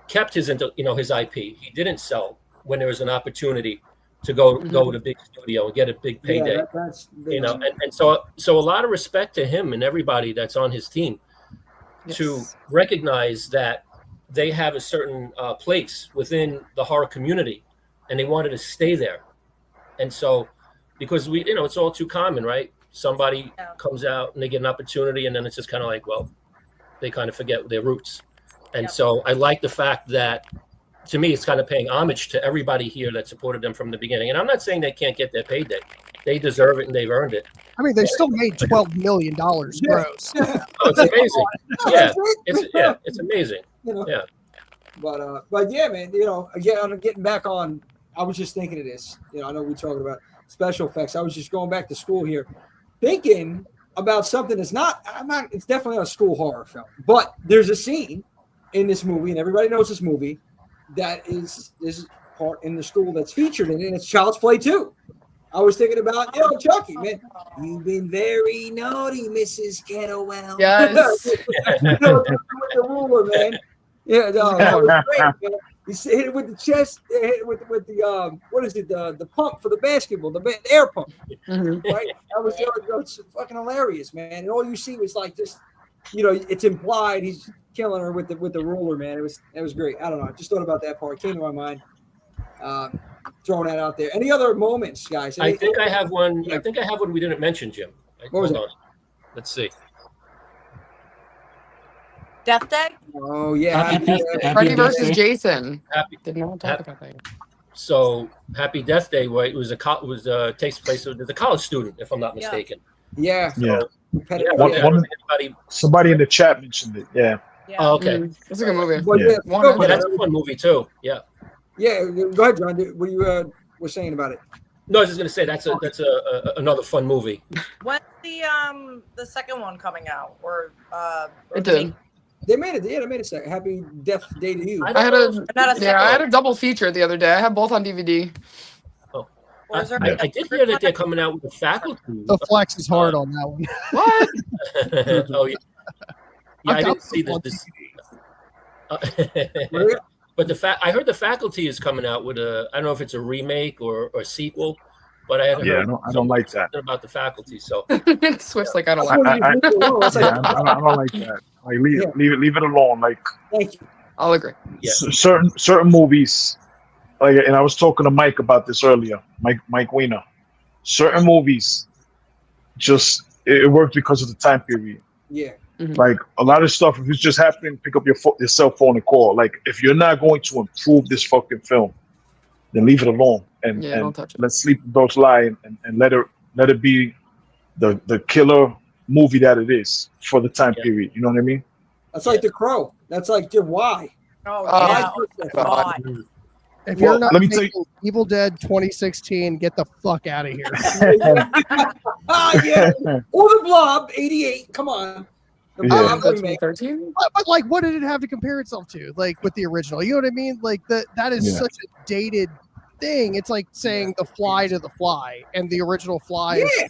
kept his IP. He didn't sell when there was an opportunity to go to big studio and get a big payday. Yeah, that's big. And so a lot of respect to him and everybody that's on his team to recognize that they have a certain place within the horror community, and they wanted to stay there. And so, because it's all too common, right? Somebody comes out and they get an opportunity, and then it's just kind of like, well, they kind of forget their roots. And so I like the fact that, to me, it's kind of paying homage to everybody here that supported them from the beginning. And I'm not saying they can't get their payday. They deserve it and they've earned it. I mean, they still made $12 million gross. Oh, it's amazing. It's amazing. Yeah. But yeah, man, again, I'm getting back on, I was just thinking of this. I know we're talking about special effects. I was just going back to school here, thinking about something that's it's definitely not a school horror film, but there's a scene in this movie, and everybody knows this movie, that is part in the school that's featured in it, and it's Child's Play 2. I was thinking about, Chucky, man. You've been very naughty, Mrs. Kettlewell. Yes. With the ruler, man. Yeah, no, that was great, man. You hit it with the chest, hit it with the what is it, the pump for the basketball, the air pump. Mhm. Right? That was fucking hilarious, man. And all you see was like just, it's implied he's killing her with the ruler, man. It was great. I don't know. I just thought about that part. It came to my mind. Throwing that out there. Any other moments, guys? I think I have one. I think I have one we didn't mention, Jim. What was Hold on. Let's see. Death Day? Oh yeah. Happy Freddy Death versus Day. Jason. Happy. Did not talk about that. So Happy Death Day, right? It was takes place with a college student, if I'm not mistaken. Yeah. Yeah. Anybody- Somebody in the chat mentioned it. Yeah. Oh, okay. It's a good movie. But Yeah. Yeah, that's a fun movie too. Yeah. Yeah, go ahead, John. What you were saying about it? No, I was just gonna say that's another fun movie. When's the second one coming out? Or It did. They made it. Yeah, they made it. Second. Happy Death Day to you. I I had Not a I had a double feature the other day. I have both on DVD. Or is there I did hear that they're coming out with the faculty. The flex is hard on that one. What? Oh yeah. Yeah, I didn't see this. But I heard the faculty is coming out with I don't know if it's a remake or a sequel, but I had heard I don't like that. something about the faculty. So Swift's like, I don't I like don't that. like that. Like leave it alone. Like Thank you. I'll agree. Yeah. certain movies, like, and I was talking to Mike about this earlier. Mike Weiner. Certain movies, just it worked because of the time period. Yeah. Like a lot of stuff, if it's just happening, pick up your cell phone and call. Like if you're not going to improve this fucking film, then leave it alone and don't touch it. let Sleep Dogs Lie and let it be the killer movie that it is for the time period. You know what I mean? That's like The Crow. That's like why. Oh, Oh, yeah. my Oh, God. If Well, you're not let me making tell Evil Dead 2016, get the fuck out of here. yeah. Or The Blob 88. Come on. The Yeah. Blob That's remake. 13? But like, what did it have to compare itself to? Like with the original, you know what I mean? Like that is Yeah. such a dated thing. It's like saying The Fly to The Fly, and the original Fly is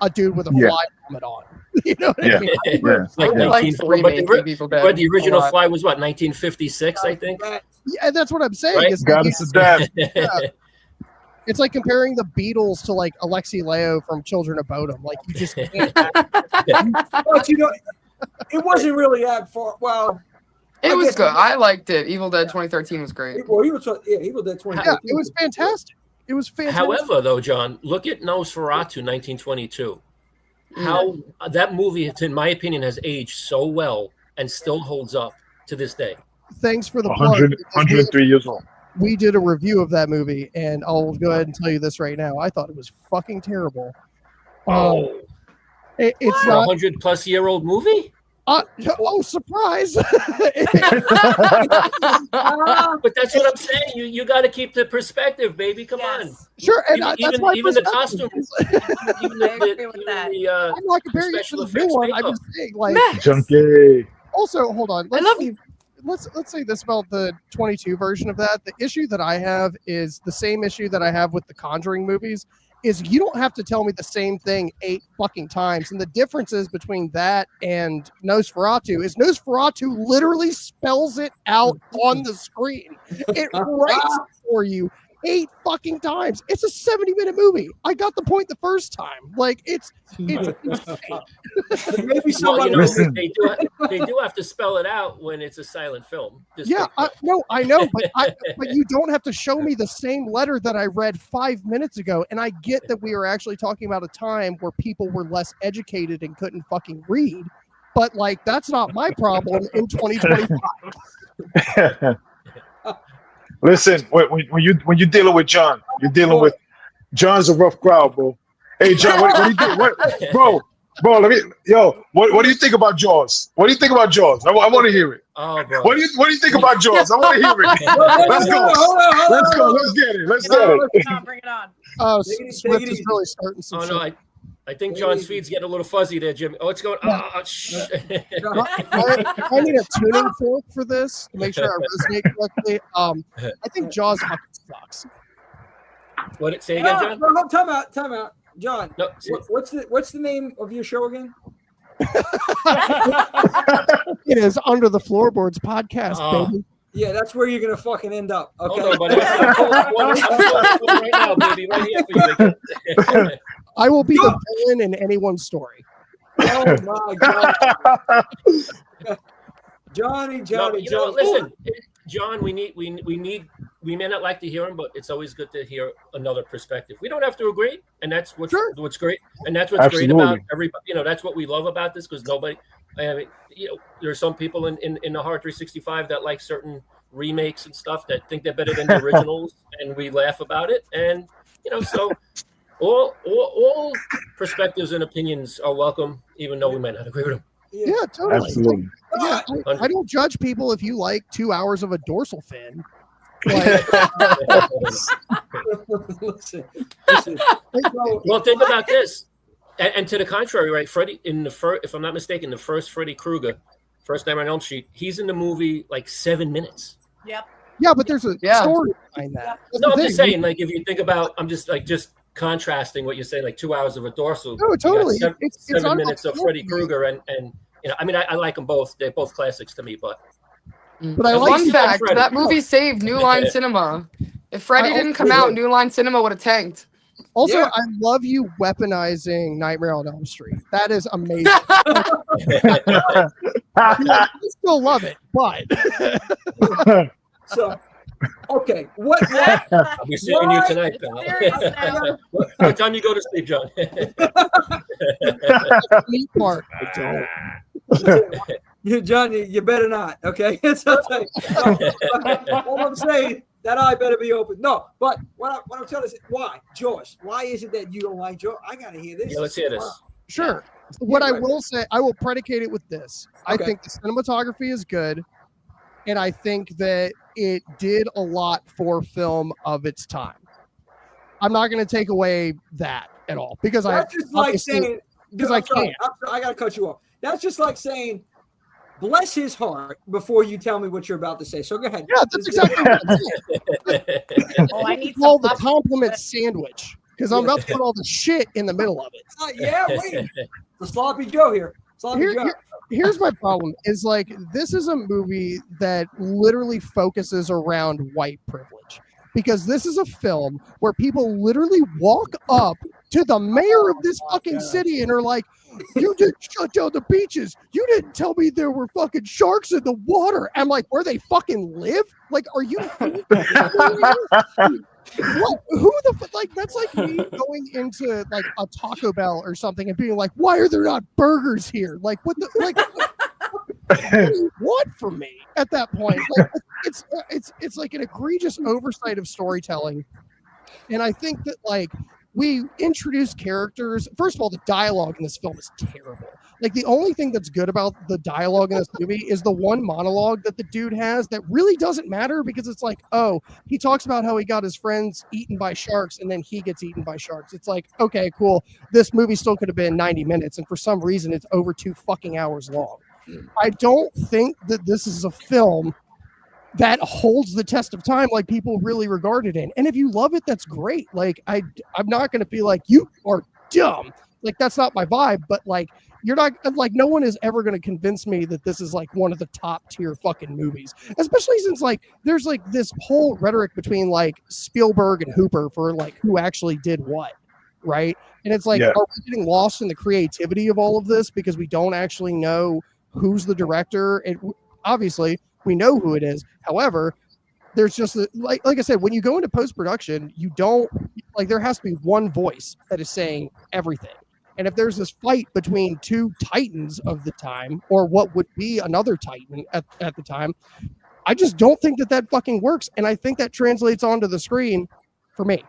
a dude with a Yeah. fly helmet on. You know what I Yeah. mean? Yeah. like I like the remake of Evil Dead but the original a lot. Fly was what 1956, I think. Yeah, that's what I'm saying. Right? It's, Got like, us to death. it's like comparing the Beatles to like Alexi Leo from Children of Bodom. Like you just can't. But it wasn't really that far. Well, It I was guess- good. I liked it. Evil Dead 2013 was great. Evil Dead 20. Yeah, it was fantastic. It was fantastic. However, though, John, look at Nosferatu 1922. How that movie, in my opinion, has aged so well and still holds up to this day. Thanks for the 100, plug. 103 years old. We did a review of that movie, and I'll go ahead and tell you this right now. I thought it was fucking terrible. It's not a 100-plus-year-old movie. Surprise! But that's what I'm saying. You got to keep the perspective, baby. Come on. Sure, and Even the costumes. I'm not comparing it to the new one. I'm just saying, like, Junkie. Also, hold on. I love you. Let's say this about the 22 version of that. The issue that I have is the same issue that I have with the Conjuring movies. Is you don't have to tell me the same thing 8 fucking times. And the differences between that and Nosferatu is Nosferatu literally spells it out on the screen. It writes it for you 8 fucking times. It's a 70-minute movie. I got the point the first time. Like, it's insane. Maybe somebody they do have to spell it out when it's a silent film. I know, but you don't have to show me the same letter that I read 5 minutes ago. And I get that we are actually talking about a time where people were less educated and couldn't fucking read. But like, that's not my problem in 2025. Listen, when you're dealing with John, John's a rough crowd, bro. Hey, John, what do you think? Bro, what do you think about Jaws? What do you think about Jaws? I want to hear it. Oh, bro. What do you think about Jaws? I want to hear it. Let's go. Let's get it. Bring it on. Swift is really starting some shit. I think John's feed's getting a little fuzzy there, Jim. Oh, it's going. Shh. I need a tuning fork for this to make sure I resonate correctly. I think Jaws fucking sucks. What? Say again, John? No, time out. John, no, what's the name of your show again? It is Under the Floorboards podcast, baby. Yeah, that's where you're gonna fucking end up. Okay. Hold on, buddy. right now, baby, right here for you. I will be the villain in anyone's story. Oh my god, Johnny. Listen, John. We may not like to hear him, but it's always good to hear another perspective. We don't have to agree, and that's what's great, and that's what's great about everybody. That's what we love about this, because nobody. I mean, there's some people in the Hard 365 that like certain remakes and stuff that think they're better than the originals, and we laugh about it. And so all perspectives and opinions are welcome, even though we might not agree with them. Yeah, totally. Absolutely. Yeah, I don't judge people if you like 2 hours of a dorsal fin. Like, listen. Well, think about this. And to the contrary, right? Freddy if I'm not mistaken, the first Freddy Krueger, First Nightmare on Elm Street, he's in the movie like 7 minutes. Yep. Yeah, but there's a story behind that. No, I'm just saying, like, if you think about, I'm just contrasting what you're saying, like 2 hours of a dorsal. No, totally. It's 7 minutes of Freddy Krueger, and I mean, I like them both. They're both classics to me, but I like fun fact, that movie saved New Line Cinema. If Freddy didn't come out, New Line Cinema would have tanked. Also, I love you weaponizing Nightmare on Elm Street. That is amazing. I still love it, but so okay, what I'll be seeing you tonight, pal. What time you go to sleep, John? meat part. John, you better not. Okay, all I'm saying, that eye better be open. No, but what I'm trying to say, why, Josh? Why is it that you don't like Josh? I gotta hear this. Yeah, let's hear this. Sure. What I will say, I will predicate it with this. Okay. I think the cinematography is good, and I think that it did a lot for film of its time. I'm not going to take away that at all, because that's just like saying, because I can't. I gotta cut you off. That's just like saying, bless his heart, before you tell me what you're about to say. So go ahead. Yeah, that's exactly what I'm saying. I need call the compliment sandwich, because I'm about to put all the shit in the middle of it. Yeah, wait. The sloppy Joe here. Here's my problem is, like, this is a movie that literally focuses around white privilege, because this is a film where people literally walk up to the mayor of this fucking city and are like, you didn't shut down the beaches. You didn't tell me there were fucking sharks in the water. I'm like, where they fucking live? Like, are you What? Who the like? That's like me going into like a Taco Bell or something and being like, "Why are there not burgers here?" Like, what the like? What do you want from me at that point? Like, it's like an egregious oversight of storytelling, and I think that like we introduce characters. First of all, the dialogue in this film is terrible. Like the only thing that's good about the dialogue in this movie is the one monologue that the dude has that really doesn't matter because it's like, oh, he talks about how he got his friends eaten by sharks and then he gets eaten by sharks. It's like, okay, cool. This movie still could have been 90 minutes and for some reason it's over 2 fucking hours long. I don't think that this is a film that holds the test of time like people really regard it in. And if you love it, that's great. Like I'm not going to be like, you are dumb. Like that's not my vibe, but like you're not like no one is ever going to convince me that this is like one of the top tier fucking movies, especially since like there's like this whole rhetoric between like Spielberg and Hooper for like who actually did what, right? And it's like, are we getting lost in the creativity of all of this because we don't actually know who's the director? And obviously we know who it is. However, there's just like I said, when you go into post-production, you don't like there has to be one voice that is saying everything. And if there's this fight between two titans of the time, or what would be another titan at the time, I just don't think that fucking works. And I think that translates onto the screen for me.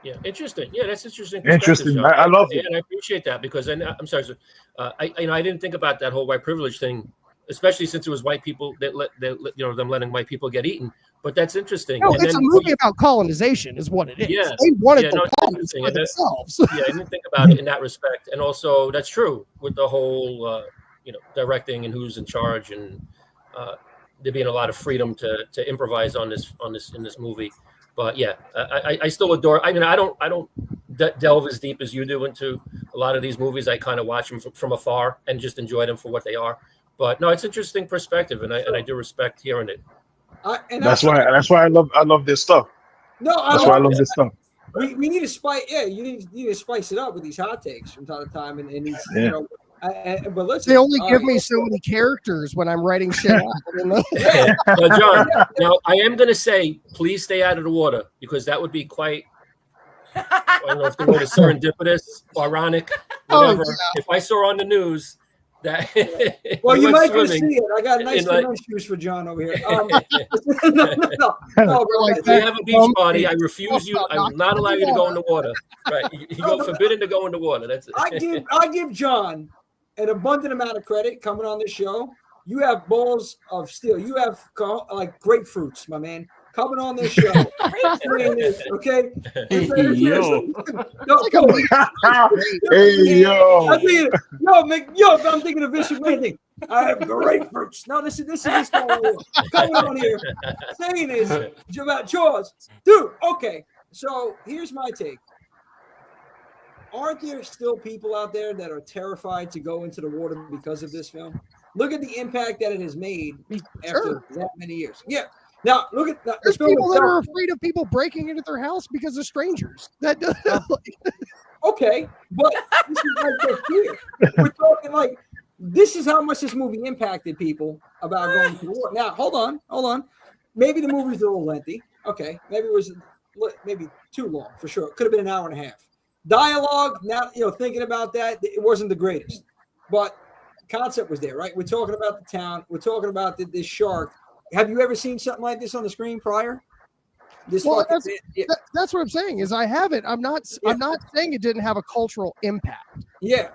Yeah, interesting. Yeah, that's interesting. Interesting. I love it. And I appreciate that because I'm sorry. So, I didn't think about that whole white privilege thing, especially since it was white people that them letting white people get eaten. But that's interesting. No, it's a movie about colonization, is what it is. Yeah, they wanted the colonies for themselves. Yeah, I didn't think about it in that respect. And also, that's true with the whole, directing and who's in charge, and there being a lot of freedom to improvise in this movie. But yeah, I still adore. I mean, I don't delve as deep as you do into a lot of these movies. I kind of watch them from afar and just enjoy them for what they are. But no, it's interesting perspective, and I do respect hearing it. That's why I love this stuff. No, that's why I love this stuff. We need to spice. Yeah, you need to spice it up with these hot takes from time to time, and these, but listen, they only give me so many characters when I'm writing shit out. John, now I am going to say, please stay out of the water because that would be quite. I don't know if the word is serendipitous, ironic, whatever. If I saw on the news that well, you might go see it. I got nice shoes for John over here. No. We have a beach party. I refuse you. I will not allow you to go in the water. Right? You're forbidden to go in the water. That's it. I give John an abundant amount of credit coming on this show. You have balls of steel. You have like grapefruits, my man. Coming on this show, okay? Hey, yo. I'm thinking of Vicious Waiting. I have grapefruits. No, this is this guy coming on here saying this about Jaws, dude. Okay, so here's my take. Aren't there still people out there that are terrified to go into the water because of this film? Look at the impact that it has made after that many years. Yeah. Now look at that. There's people that are afraid of people breaking into their house because of strangers. That does. Okay, but this is like the fear. We're talking like this is how much this movie impacted people about going to war. Now hold on. Maybe the movie's a little lengthy. Okay, maybe it was too long for sure. It could have been an hour and a half. Dialogue. Now thinking about that, it wasn't the greatest, but concept was there, right? We're talking about the town. We're talking about this shark. Have you ever seen something like this on the screen prior? That's what I'm saying. Is I haven't. I'm not saying it didn't have a cultural impact. Yeah.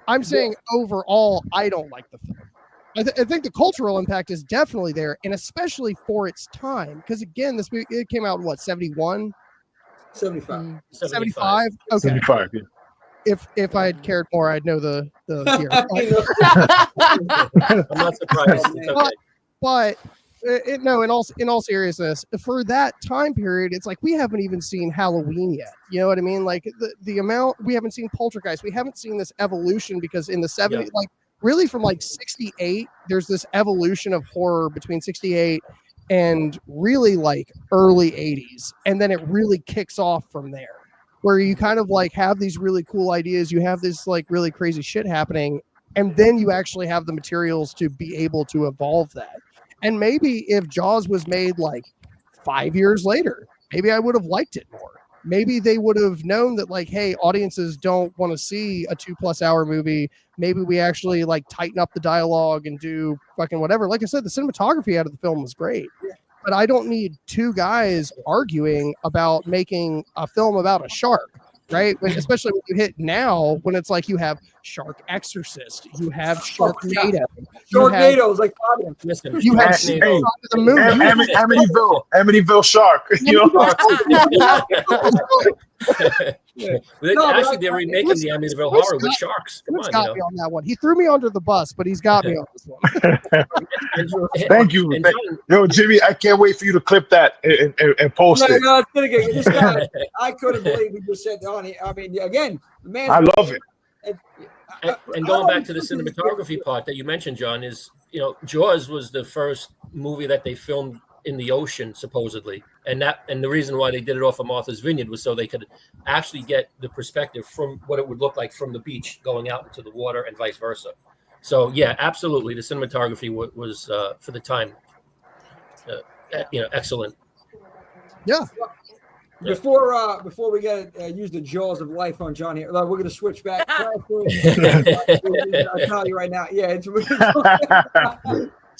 I'm saying overall, I don't like the film. I think the cultural impact is definitely there, and especially for its time. Because again, this movie it came out in what 71, 75, 75. Okay. 75. Yeah. If I had cared more, I'd know the year. I'm not surprised. But in all seriousness, for that time period, it's like we haven't even seen Halloween yet. You know what I mean? Like the amount we haven't seen Poltergeist, we haven't seen this evolution because in the 70s, like really from like 68, there's this evolution of horror between 68 and really like early 80s, and then it really kicks off from there, where you kind of like have these really cool ideas, you have this like really crazy shit happening, and then you actually have the materials to be able to evolve that. And maybe if Jaws was made like 5 years later, maybe I would have liked it more. Maybe they would have known that, like, hey, audiences don't want to see a 2+ hour movie. Maybe we actually like tighten up the dialogue and do fucking whatever. Like I said, the cinematography out of the film was great, but I don't need two guys arguing about making a film about a shark, right? Especially when you hit now, when it's like you have Shark Exorcist, you have Sharknado, Sharknado is like Listen, you have Hey, the movie. Amityville Shark. You know? Actually, they're remaking the Amityville Horror with sharks. Come He's on, got me on that one. He threw me under the bus, but he's got me on this one. Thank you. And John, Yo, Jimmy, I can't wait for you to clip that and post it. No, it's gonna get this guy. I couldn't believe he just said on. I mean, again, the man. I love it. and going back to the cinematography part that you mentioned, John, is, you know, Jaws was the first movie that they filmed in the ocean, supposedly, and the reason why they did it off of Martha's Vineyard was so they could actually get the perspective from what it would look like from the beach going out into the water and vice versa. So yeah, absolutely, the cinematography was for the time, excellent. Yeah. Before we gotta use the jaws of life on John here, we're gonna switch back. I'll tell you right now. Yeah, it's.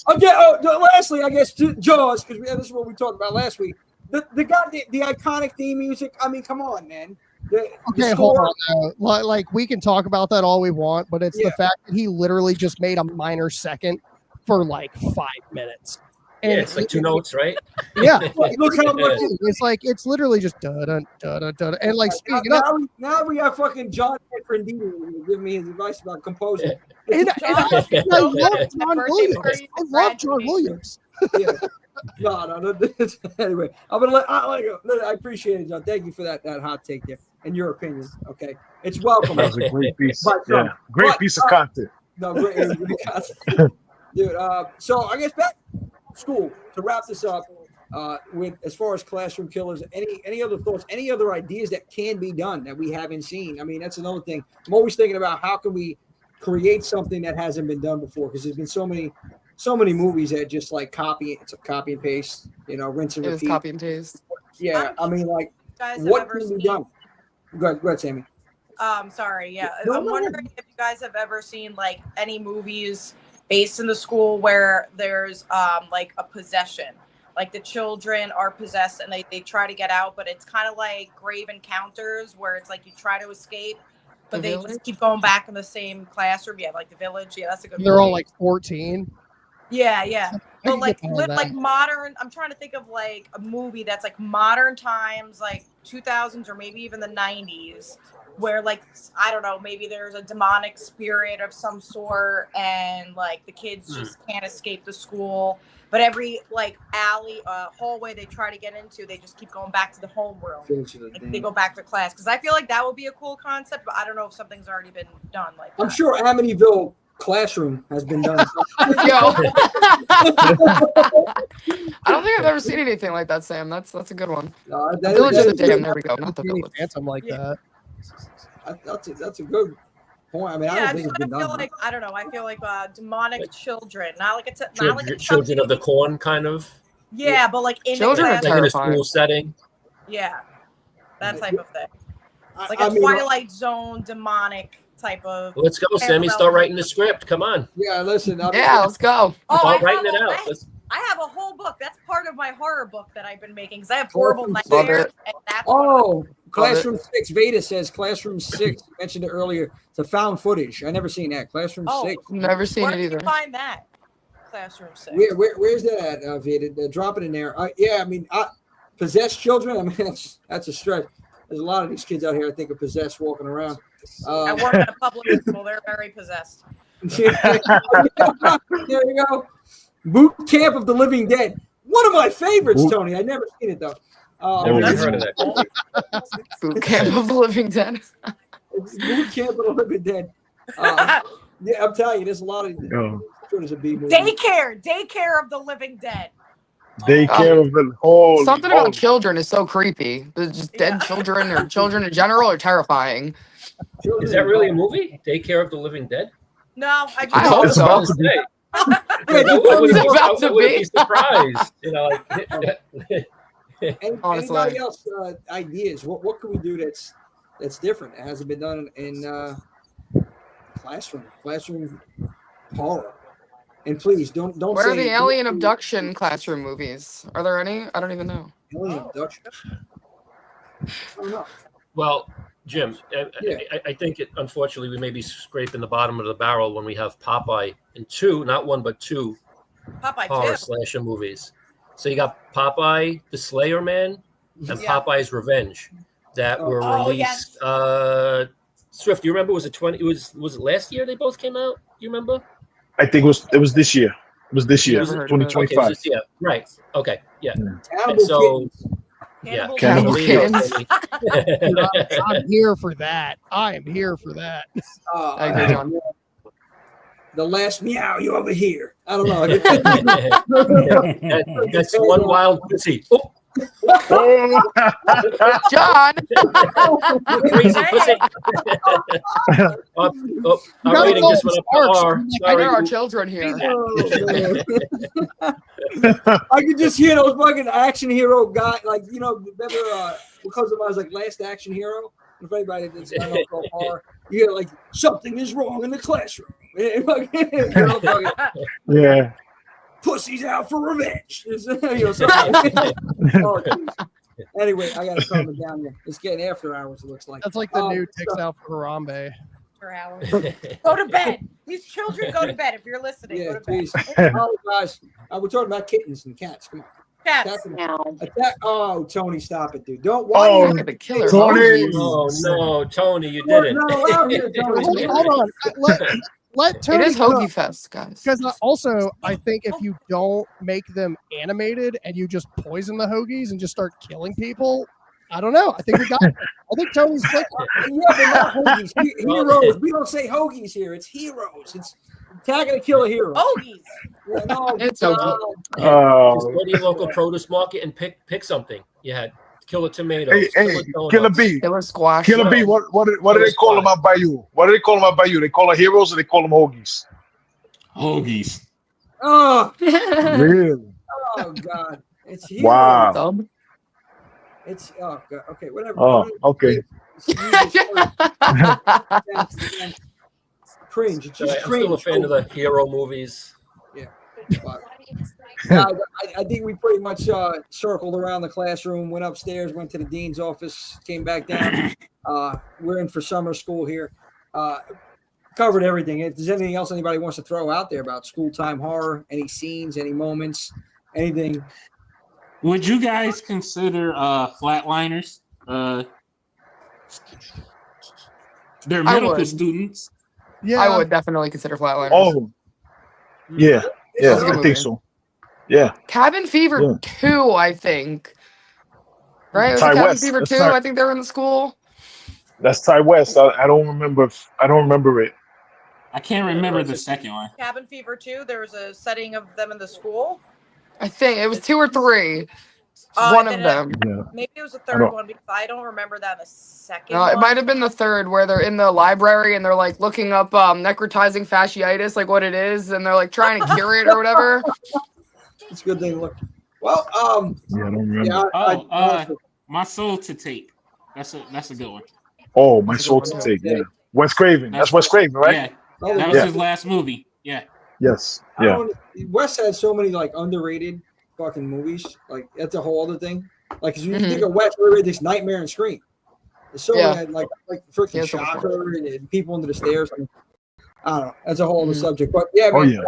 Okay. Lastly, I guess Jaws, because this is what we talked about last week. The iconic theme music. I mean, come on, man. Okay, hold on. Like, we can talk about that all we want, but it's the fact that he literally just made a minor second for like 5 minutes. And it's like 2 notes, right? Yeah. Look how much it's like, it's literally just da da da da da. And like, speaking up. Now we got fucking John Frendini giving me his advice about composing. And I love John Williams. I love John Williams. Yeah. No. Anyway, I appreciate it, John. Thank you for that hot take there and your opinion. Okay, it's welcome. That was a great piece. Great piece of content. No, great content, dude. So I guess back to school to wrap this up. With as far as classroom killers, any other thoughts, any other ideas that can be done that we haven't seen? I mean, that's another thing. I'm always thinking about how can we create something that hasn't been done before, because there's been so many movies that just like it's a copy and paste, rinse and repeat. It is copy and paste. Yeah, I mean, like, what can be done? Go ahead, Sammy. Sorry, yeah. I'm wondering if you guys have ever seen like any movies based in the school where there's like a possession. Like the children are possessed and they try to get out, but it's kind of like Grave Encounters, where it's like you try to escape, but they just keep going back in the same classroom. Yeah, like The Village. Yeah, that's a good. They're all like 14. Yeah. But like modern. I'm trying to think of like a movie that's like modern times, like 2000s or maybe even the 90s, where like, I don't know, maybe there's a demonic spirit of some sort, and like the kids just can't escape the school. But every like alley, hallway they try to get into, they just keep going back to the homeroom. Like, they go back to class, because I feel like that would be a cool concept. But I don't know if something's already been done like that. I'm sure Amityville Classroom has been done. Yo. I don't think I've ever seen anything like that, Sam. That's a good one. Village of the Damned. There we go. Not the Village. Something like that. That's a good point. I mean, I don't think it's been done. Like, I don't know. I feel like demonic children, not like children of the corn, kind of. Yeah, but like in children the like in a school setting. Yeah, that type of thing. Like a Twilight Zone demonic type of. Let's go, Sammy. Start writing the script. Come on. Yeah, listen. Let's go. Start writing it out. I have a whole book. That's part of my horror book that I've been making, because I have horrible nightmares. And that's Classroom 6. Veda says Classroom 6. You mentioned it earlier. It's a found footage. I never seen that. Classroom 6. Never seen it either. Where did you find that? Classroom 6. Where's that at, Veda? Drop it in there. I mean, possessed children. I mean, that's a stretch. There's a lot of these kids out here I think are possessed walking around. I work at a public school. They're very possessed. There you go. Boot Camp of the Living Dead. One of my favorites, Tony. I've never seen it, though. Never heard of that. Boot Camp of the Living Dead. Boot Camp of the Living Dead. Yeah, I'm telling you, there's a lot of there's a B movie. Daycare of the Living Dead. Daycare of the whole. Something about children is so creepy. Just dead children or children in general are terrifying. Is that really a movie? Daycare of the Living Dead? No, I hope so. I wouldn't be surprised. Honestly. Anybody else ideas? What can we do that's different? It hasn't been done in classroom horror. And please don't Where say are the alien abduction classroom movies? Are there any? I don't even know. alien abduction. I don't know. Well, Jim, Yeah. I think unfortunately we may be scraping the bottom of the barrel when we have Popeye in two, not one but two Popeye horror 2. slasher movies. So you got Popeye the Slayer Man and Yeah. Popeye's Revenge that were Oh, released. Swift, do you remember? Was it last year they both came out? You remember? I think it was this year. It was this year, Never heard of it. Okay, 2025. yeah, right. Okay, yeah. Cannibal So Kittens. yeah, Cannibal there you go, Kittens. Tony. I'm here for that. I am here for that. I agree, John. The last meow you over here. I don't know. That's one wild pussy. Oh, John. crazy pussy. Our rating just went up to R. I know Sorry. our children here. I could just hear those fucking action hero guy, like remember because of my like Last Action Hero. If anybody that's not so far, you hear like something is wrong in the classroom. Yeah. Pussy's out for revenge. Oh, anyway, I gotta calm it down here. It's getting after hours. It looks like That's like the new Ticks Out for Harambe. Go to bed. These children go to bed. If you're listening, Yeah, go to bed. please. Oh, guys, we're talking about kittens and cats. Come on. Cats. Attack. Oh, Tony, stop it, dude. Don't. Oh, Look at the killer. Tony. Oh no, Tony, you did it. Hold on. Let Tony. It is Hoagie Fest, guys. Because also, I think if you don't make them animated and you just poison the hoagies and just start killing people, I don't know. I think we got it. I think Tony's clicking. Yeah, but not hoagies. Heroes. We don't say hoagies here. It's heroes. It's tagging to kill a hero. Hoagies. Yeah, no, It's no. Just go to your local produce market and pick something. You had killer tomatoes. Hey, Killer B. Killer squash. Killer B, what do they call them out by you? What do they call them out by you? They call them heroes or they call them hoagies? Hoagies. Oh, Really? oh God. It's heroes. Wow. Sub. It's oh God. Okay, whatever. Oh, okay. Cringe. It's just I'm cringe. still a fan of the hero movies. But, guys, I think we pretty much circled around the classroom, went upstairs, went to the dean's office, came back down. We're in for summer school here. Covered everything. If there's anything else anybody wants to throw out there about school time horror, any scenes, any moments, anything. Would you guys consider flatliners? They're I medical would. students. Yeah, I would definitely consider Flatliners. Oh, yeah. Yeah, That's a good I movie. think so. Yeah. Cabin Fever Yeah. 2, I think. Right? Was it Ty Cabin West. Fever That's 2? Ty- I think they were in the school. That's Ty West. I don't remember it. I can't remember the second one. Cabin Fever 2. There was a setting of them in the school. I think it was 2 or 3. Uh, One then of them. Yeah. Maybe it was the I third don't- one because I don't remember that in the second No, one. it might have been the third where they're in the library and they're like looking up necrotizing fasciitis, like what it is, and they're like trying to cure it or whatever. It's a good thing to look. Well, Yeah, I don't remember. yeah. My Soul to Tape. That's a good one. Oh, my That's a soul good to one, take. Yeah. Wes Craven. That's Wes Craven, right? Yeah, Oh, that was Yeah. his last movie. Yeah. Yes. I Yeah. don't- Wes has so many like underrated fucking movies. Like that's a whole other thing. Like 'cause you think of Wes, we this Nightmare and Scream. There's so Yeah. many like freaking Yeah, so much Shocker and People Under the Stairs. I don't know. That's a whole other subject. But yeah, Oh man. yeah.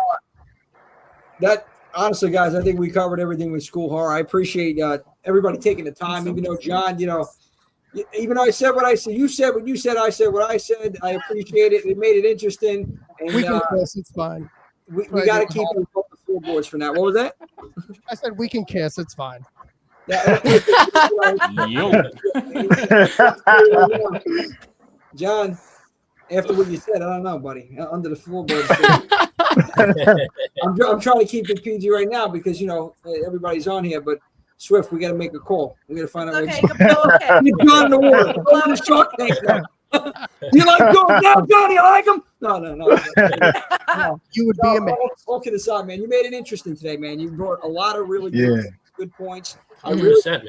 That honestly, guys, I think we covered everything with school horror. I appreciate everybody taking the time, even though John, even though I said what I said, you said what you said, I said what I said. I appreciate it. It made it interesting. And we can kiss. It's fine. we got to keep it off the floorboards for now. What was that? I said we can kiss. It's fine. Yo. John, after what you said, I don't know, buddy. Under the floorboards. I'm trying to keep it PG right now because everybody's on here, but Swift, we got to make a call. We got to find out. Okay, okay. You're John in the water. Go to the Shark Tank now. You like going down, Johnny? You like him? No. You would be amazed. All kidding aside, man. You made it interesting today, man. You brought a lot of really Yeah. good points. I 100%, really, man.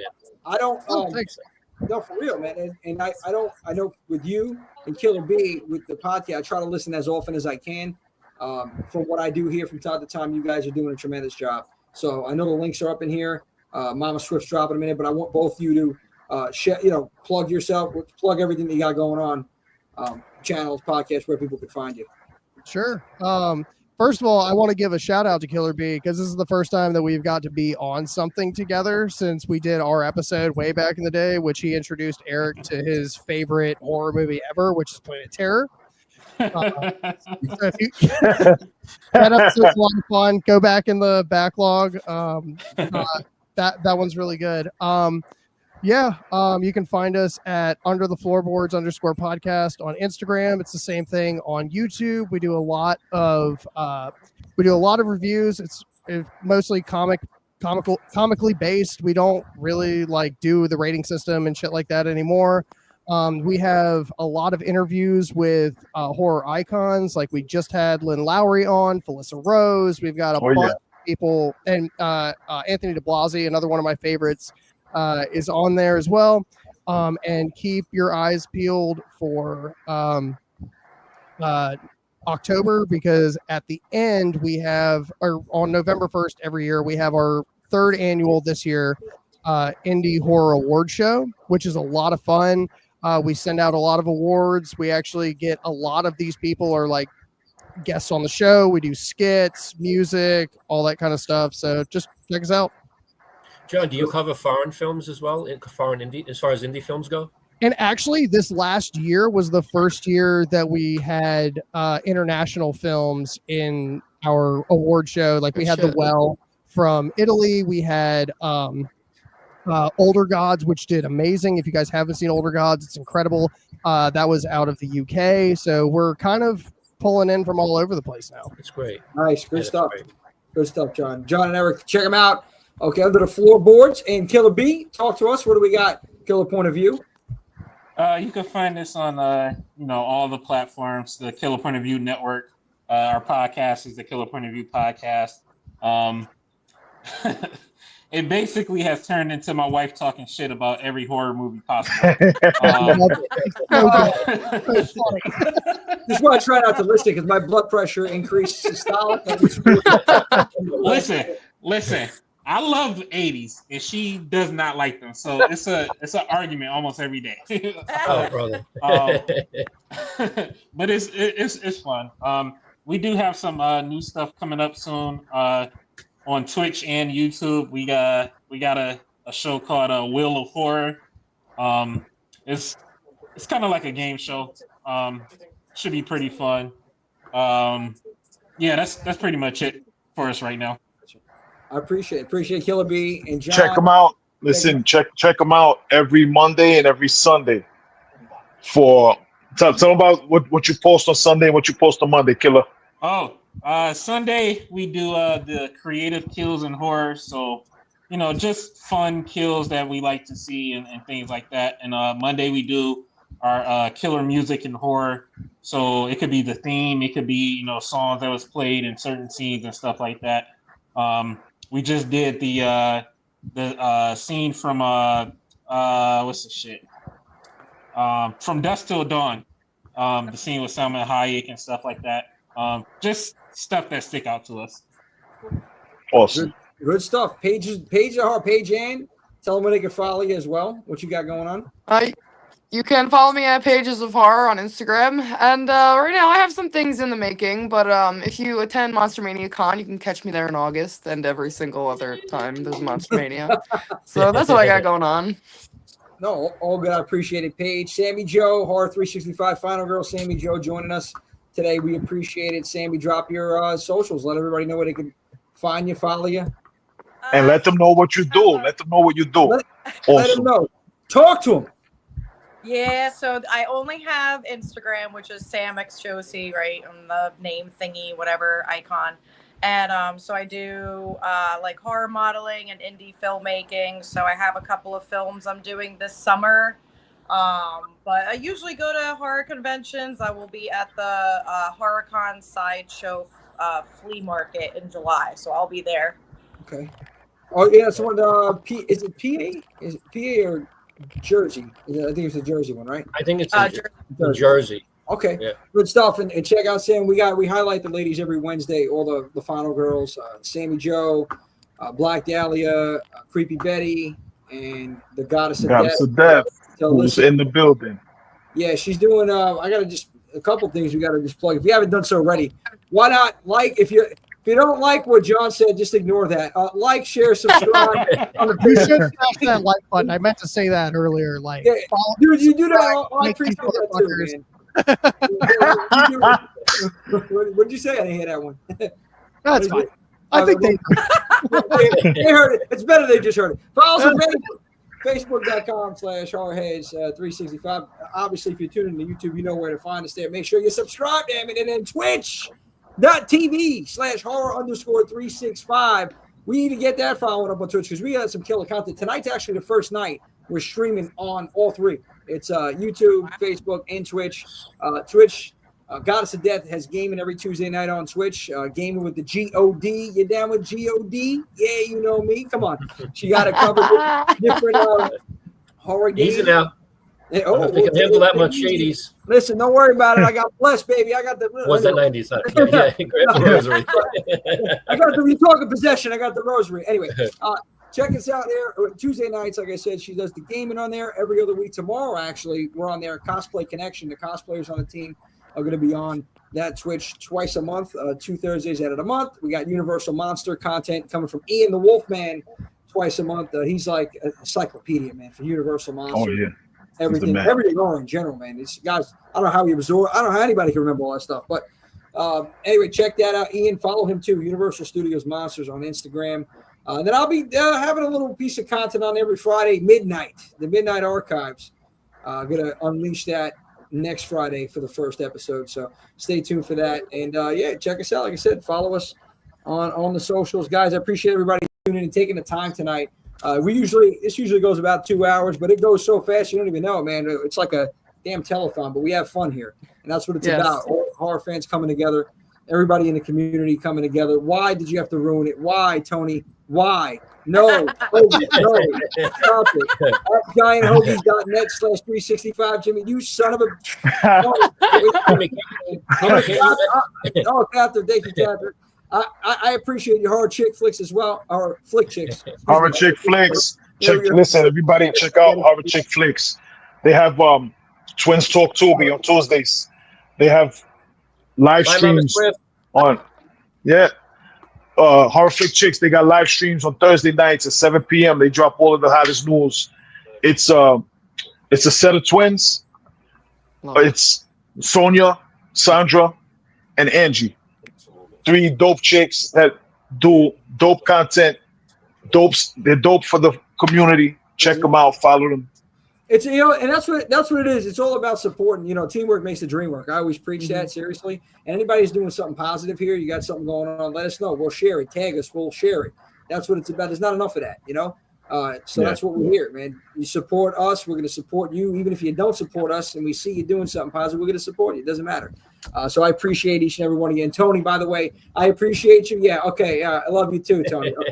I don't. Thanks. No, for real, man. And I don't. I know with you and Killer B with the podcast, I try to listen as often as I can. From what I do here from time to time, you guys are doing a tremendous job. So I know the links are up in here. Mama Swift's dropping a minute, but I want both you to share, plug yourself, plug everything that you got going on, channels, podcasts, where people could find you. Sure. First of all, I want to give a shout out to Killer B because this is the first time that we've got to be on something together since we did our episode way back in the day, which he introduced Eric to his favorite horror movie ever, which is Planet Terror. So if you, that episode's a lot of fun. Go back in the backlog. That one's really good. You can find us at Under the Floorboards _podcast on Instagram. It's the same thing on YouTube. We do a lot of reviews. It's mostly comically based. We don't really do the rating system and shit like that anymore. We have a lot of interviews with horror icons. Like we just had Lynn Lowry on, Felissa Rose. We've got a bunch of people, and Anthony DeBlasi, another one of my favorites, is on there as well. And keep your eyes peeled for October, because at the end we have, or on November 1st every year, we have our third annual this year Indie Horror Award Show, which is a lot of fun. We send out a lot of awards. We actually get a lot of these people are like guests on the show. We do skits, music, all that kind of stuff. So just check us out. John, do you cover foreign films as well, foreign indie, as far as indie films go? And actually, this last year was the first year that we had international films in our award show. Like we had The Well from Italy. We had Older Gods, which did amazing. If you guys haven't seen Older Gods, it's incredible. That was out of the UK. So we're kind of pulling in from all over the place now. It's great. Nice. Good stuff. Good stuff, John. John and Eric, check them out. Okay, Under the Floorboards. And Killer B, talk to us. What do we got? Killer Point of View. You can find us on all the platforms, the Killer Point of View Network. Our podcast is the Killer Point of View podcast. It basically has turned into my wife talking shit about every horror movie possible. This is why I try not to listen, because my blood pressure increased systolic. Listen. I love the 80s, and she does not like them. So it's an argument almost every day. Oh, brother. But it's fun. We do have some new stuff coming up soon on Twitch and YouTube. We got a show called Wheel of Horror. It's kind of like a game show. Should be pretty fun. That's pretty much it for us right now. I appreciate Killer B and John. Check them out. Listen, check them out every Monday and every Sunday. Tell them about what you post on Sunday and what you post on Monday, Killer. Sunday we do the creative kills in horror. So, just fun kills that we like to see and things like that. And Monday we do our killer music in horror. So it could be the theme, it could be songs that was played in certain scenes and stuff like that. We just did the scene from what's the shit? From Dusk Till Dawn. The scene with Salma Hayek and stuff like that. Just stuff that stick out to us. Awesome. Good stuff. Paige Ann. Tell them where they can follow you as well. What you got going on? You can follow me at Pages of Horror on Instagram. And right now I have some things in the making, but if you attend Monster Mania Con, you can catch me there in August and every single other time there's Monster Mania. So that's what I got going on. No, all good. I appreciate it, Paige. Sammy Joe, Horror 365 Final Girl, Sammy Joe joining us today. We appreciate it. Sammy, drop your socials. Let everybody know where they can find you, follow you. And let them know what you do. Let them know what you do. Let them know. Talk to them. Yeah, so I only have Instagram, which is SamXJosie, right, on the name thingy, whatever icon. And so I do like horror modeling and indie filmmaking. So I have a couple of films I'm doing this summer. But I usually go to horror conventions. I will be at the HorrorCon Sideshow Flea Market in July. So I'll be there. Okay. Oh yeah, it's one. Is it PA? Is it PA or Jersey? I think it's the Jersey one, right? I think it's Jersey. Jersey. Okay, Yeah. good stuff. And check out Sam. We highlight the ladies every Wednesday. All the final girls: Sammy Joe, Black Dahlia, Creepy Betty, and the Goddess of Death. So Who's in the building? Yeah, she's doing. I gotta just a couple things we gotta just plug. If you haven't done so already, why not like if you don't like what John said, just ignore that. Like, share, subscribe. You should smash that like button. I meant to say that earlier. Like, Yeah, follow, dude, you do that. I like these appreciate that too, man. What did you say? I didn't hear that one. That's fine. I think they they heard it. It's better they just heard it. Follow us on Facebook. Facebook.com/hardheads365. Obviously, if you're tuning to YouTube, you know where to find us there. Make sure you subscribe, damn it. And then Twitch.tv/horror_365. We need to get that following up on Twitch because we got some killer content. Tonight's actually the first night we're streaming on all three. It's YouTube, Facebook, and Twitch. Twitch, Goddess of Death has gaming every Tuesday night on Twitch. Gaming with the G-O-D. You down with G-O-D? Yeah, you know me. Come on. She got it covered with different horror games. Easy now. Hey, I don't think I can handle that much shadies. Listen, don't worry about it. I got blessed, baby. I got the. Was that 90s? Huh? Yeah, grab the rosary. I got the. You talking possession? I got the rosary. Anyway, check us out there Tuesday nights. Like I said, she does the gaming on there every other week. Tomorrow, actually, we're on there. Cosplay Connection. The cosplayers on the team are going to be on that Twitch twice a month, 2 Thursdays out of the month. We got Universal Monster content coming from Ian the Wolfman twice a month. He's like a encyclopedia, man, for Universal Monster. Oh yeah. Everything horror in general, man. These guys, I don't know how he absorbed. I don't know how anybody can remember all that stuff. But anyway, check that out. Ian, follow him too. Universal Studios Monsters on Instagram. And then I'll be having a little piece of content on every Friday midnight. The Midnight Archives. Gonna unleash that next Friday for the first episode. So stay tuned for that. And yeah, check us out. Like I said, follow us on the socials, guys. I appreciate everybody tuning in and taking the time tonight. This usually goes about 2 hours, but it goes so fast you don't even know, man. It's like a damn telethon, but we have fun here, and that's what it's about. All horror fans coming together, everybody in the community coming together. Why did you have to ruin it? Why, Tony? Why? No, Hoagie, no, stop it. GiantHoagies.net/365. Jimmy, you son of a. Oh, Catherine, thank you, Catherine. I appreciate your horror chick flicks as well, or flick chicks. Horror chick flicks. Listen, everybody, check out Horror chick flicks. They have Twins Talk Tubi on Tuesdays. They have live streams on. Yeah. Horror Flick Chicks, they got live streams on Thursday nights at 7 p.m. They drop all of the hottest news. It's a set of twins. It's Sonia, Sandra, and Angie. 3 dope chicks that do dope content. They're dope for the community. Check them out, follow them. It's and that's what it is. It's all about supporting. Teamwork makes the dream work. I always preach that seriously. And anybody who's doing something positive here, you got something going on, let us know. We'll share it. Tag us. We'll share it. That's what it's about. There's not enough of that, That's what we're here, man. You support us, we're going to support you. Even if you don't support us and we see you doing something positive, we're going to support you. It doesn't matter. So I appreciate each and every one of you. And Tony, by the way, I appreciate you. Yeah, okay. I love you too, Tony. Okay.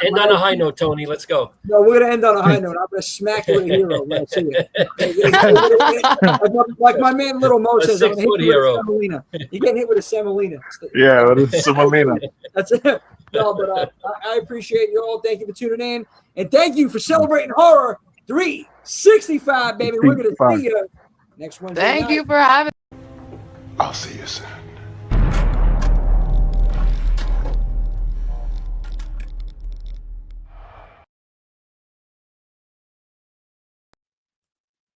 End on a high note, Tony. Let's go. No, we're going to end on a high note. I'm going to smack you with a hero when I see it. Like my man Little Mo says, I'm going to hit you with a semolina. You're getting hit with a semolina. Yeah, with a semolina. That's it. No, but I appreciate you all. Thank you for tuning in. And thank you for celebrating horror 365, baby. We're going to see you next Wednesday. Thank you for having. I'll see you soon.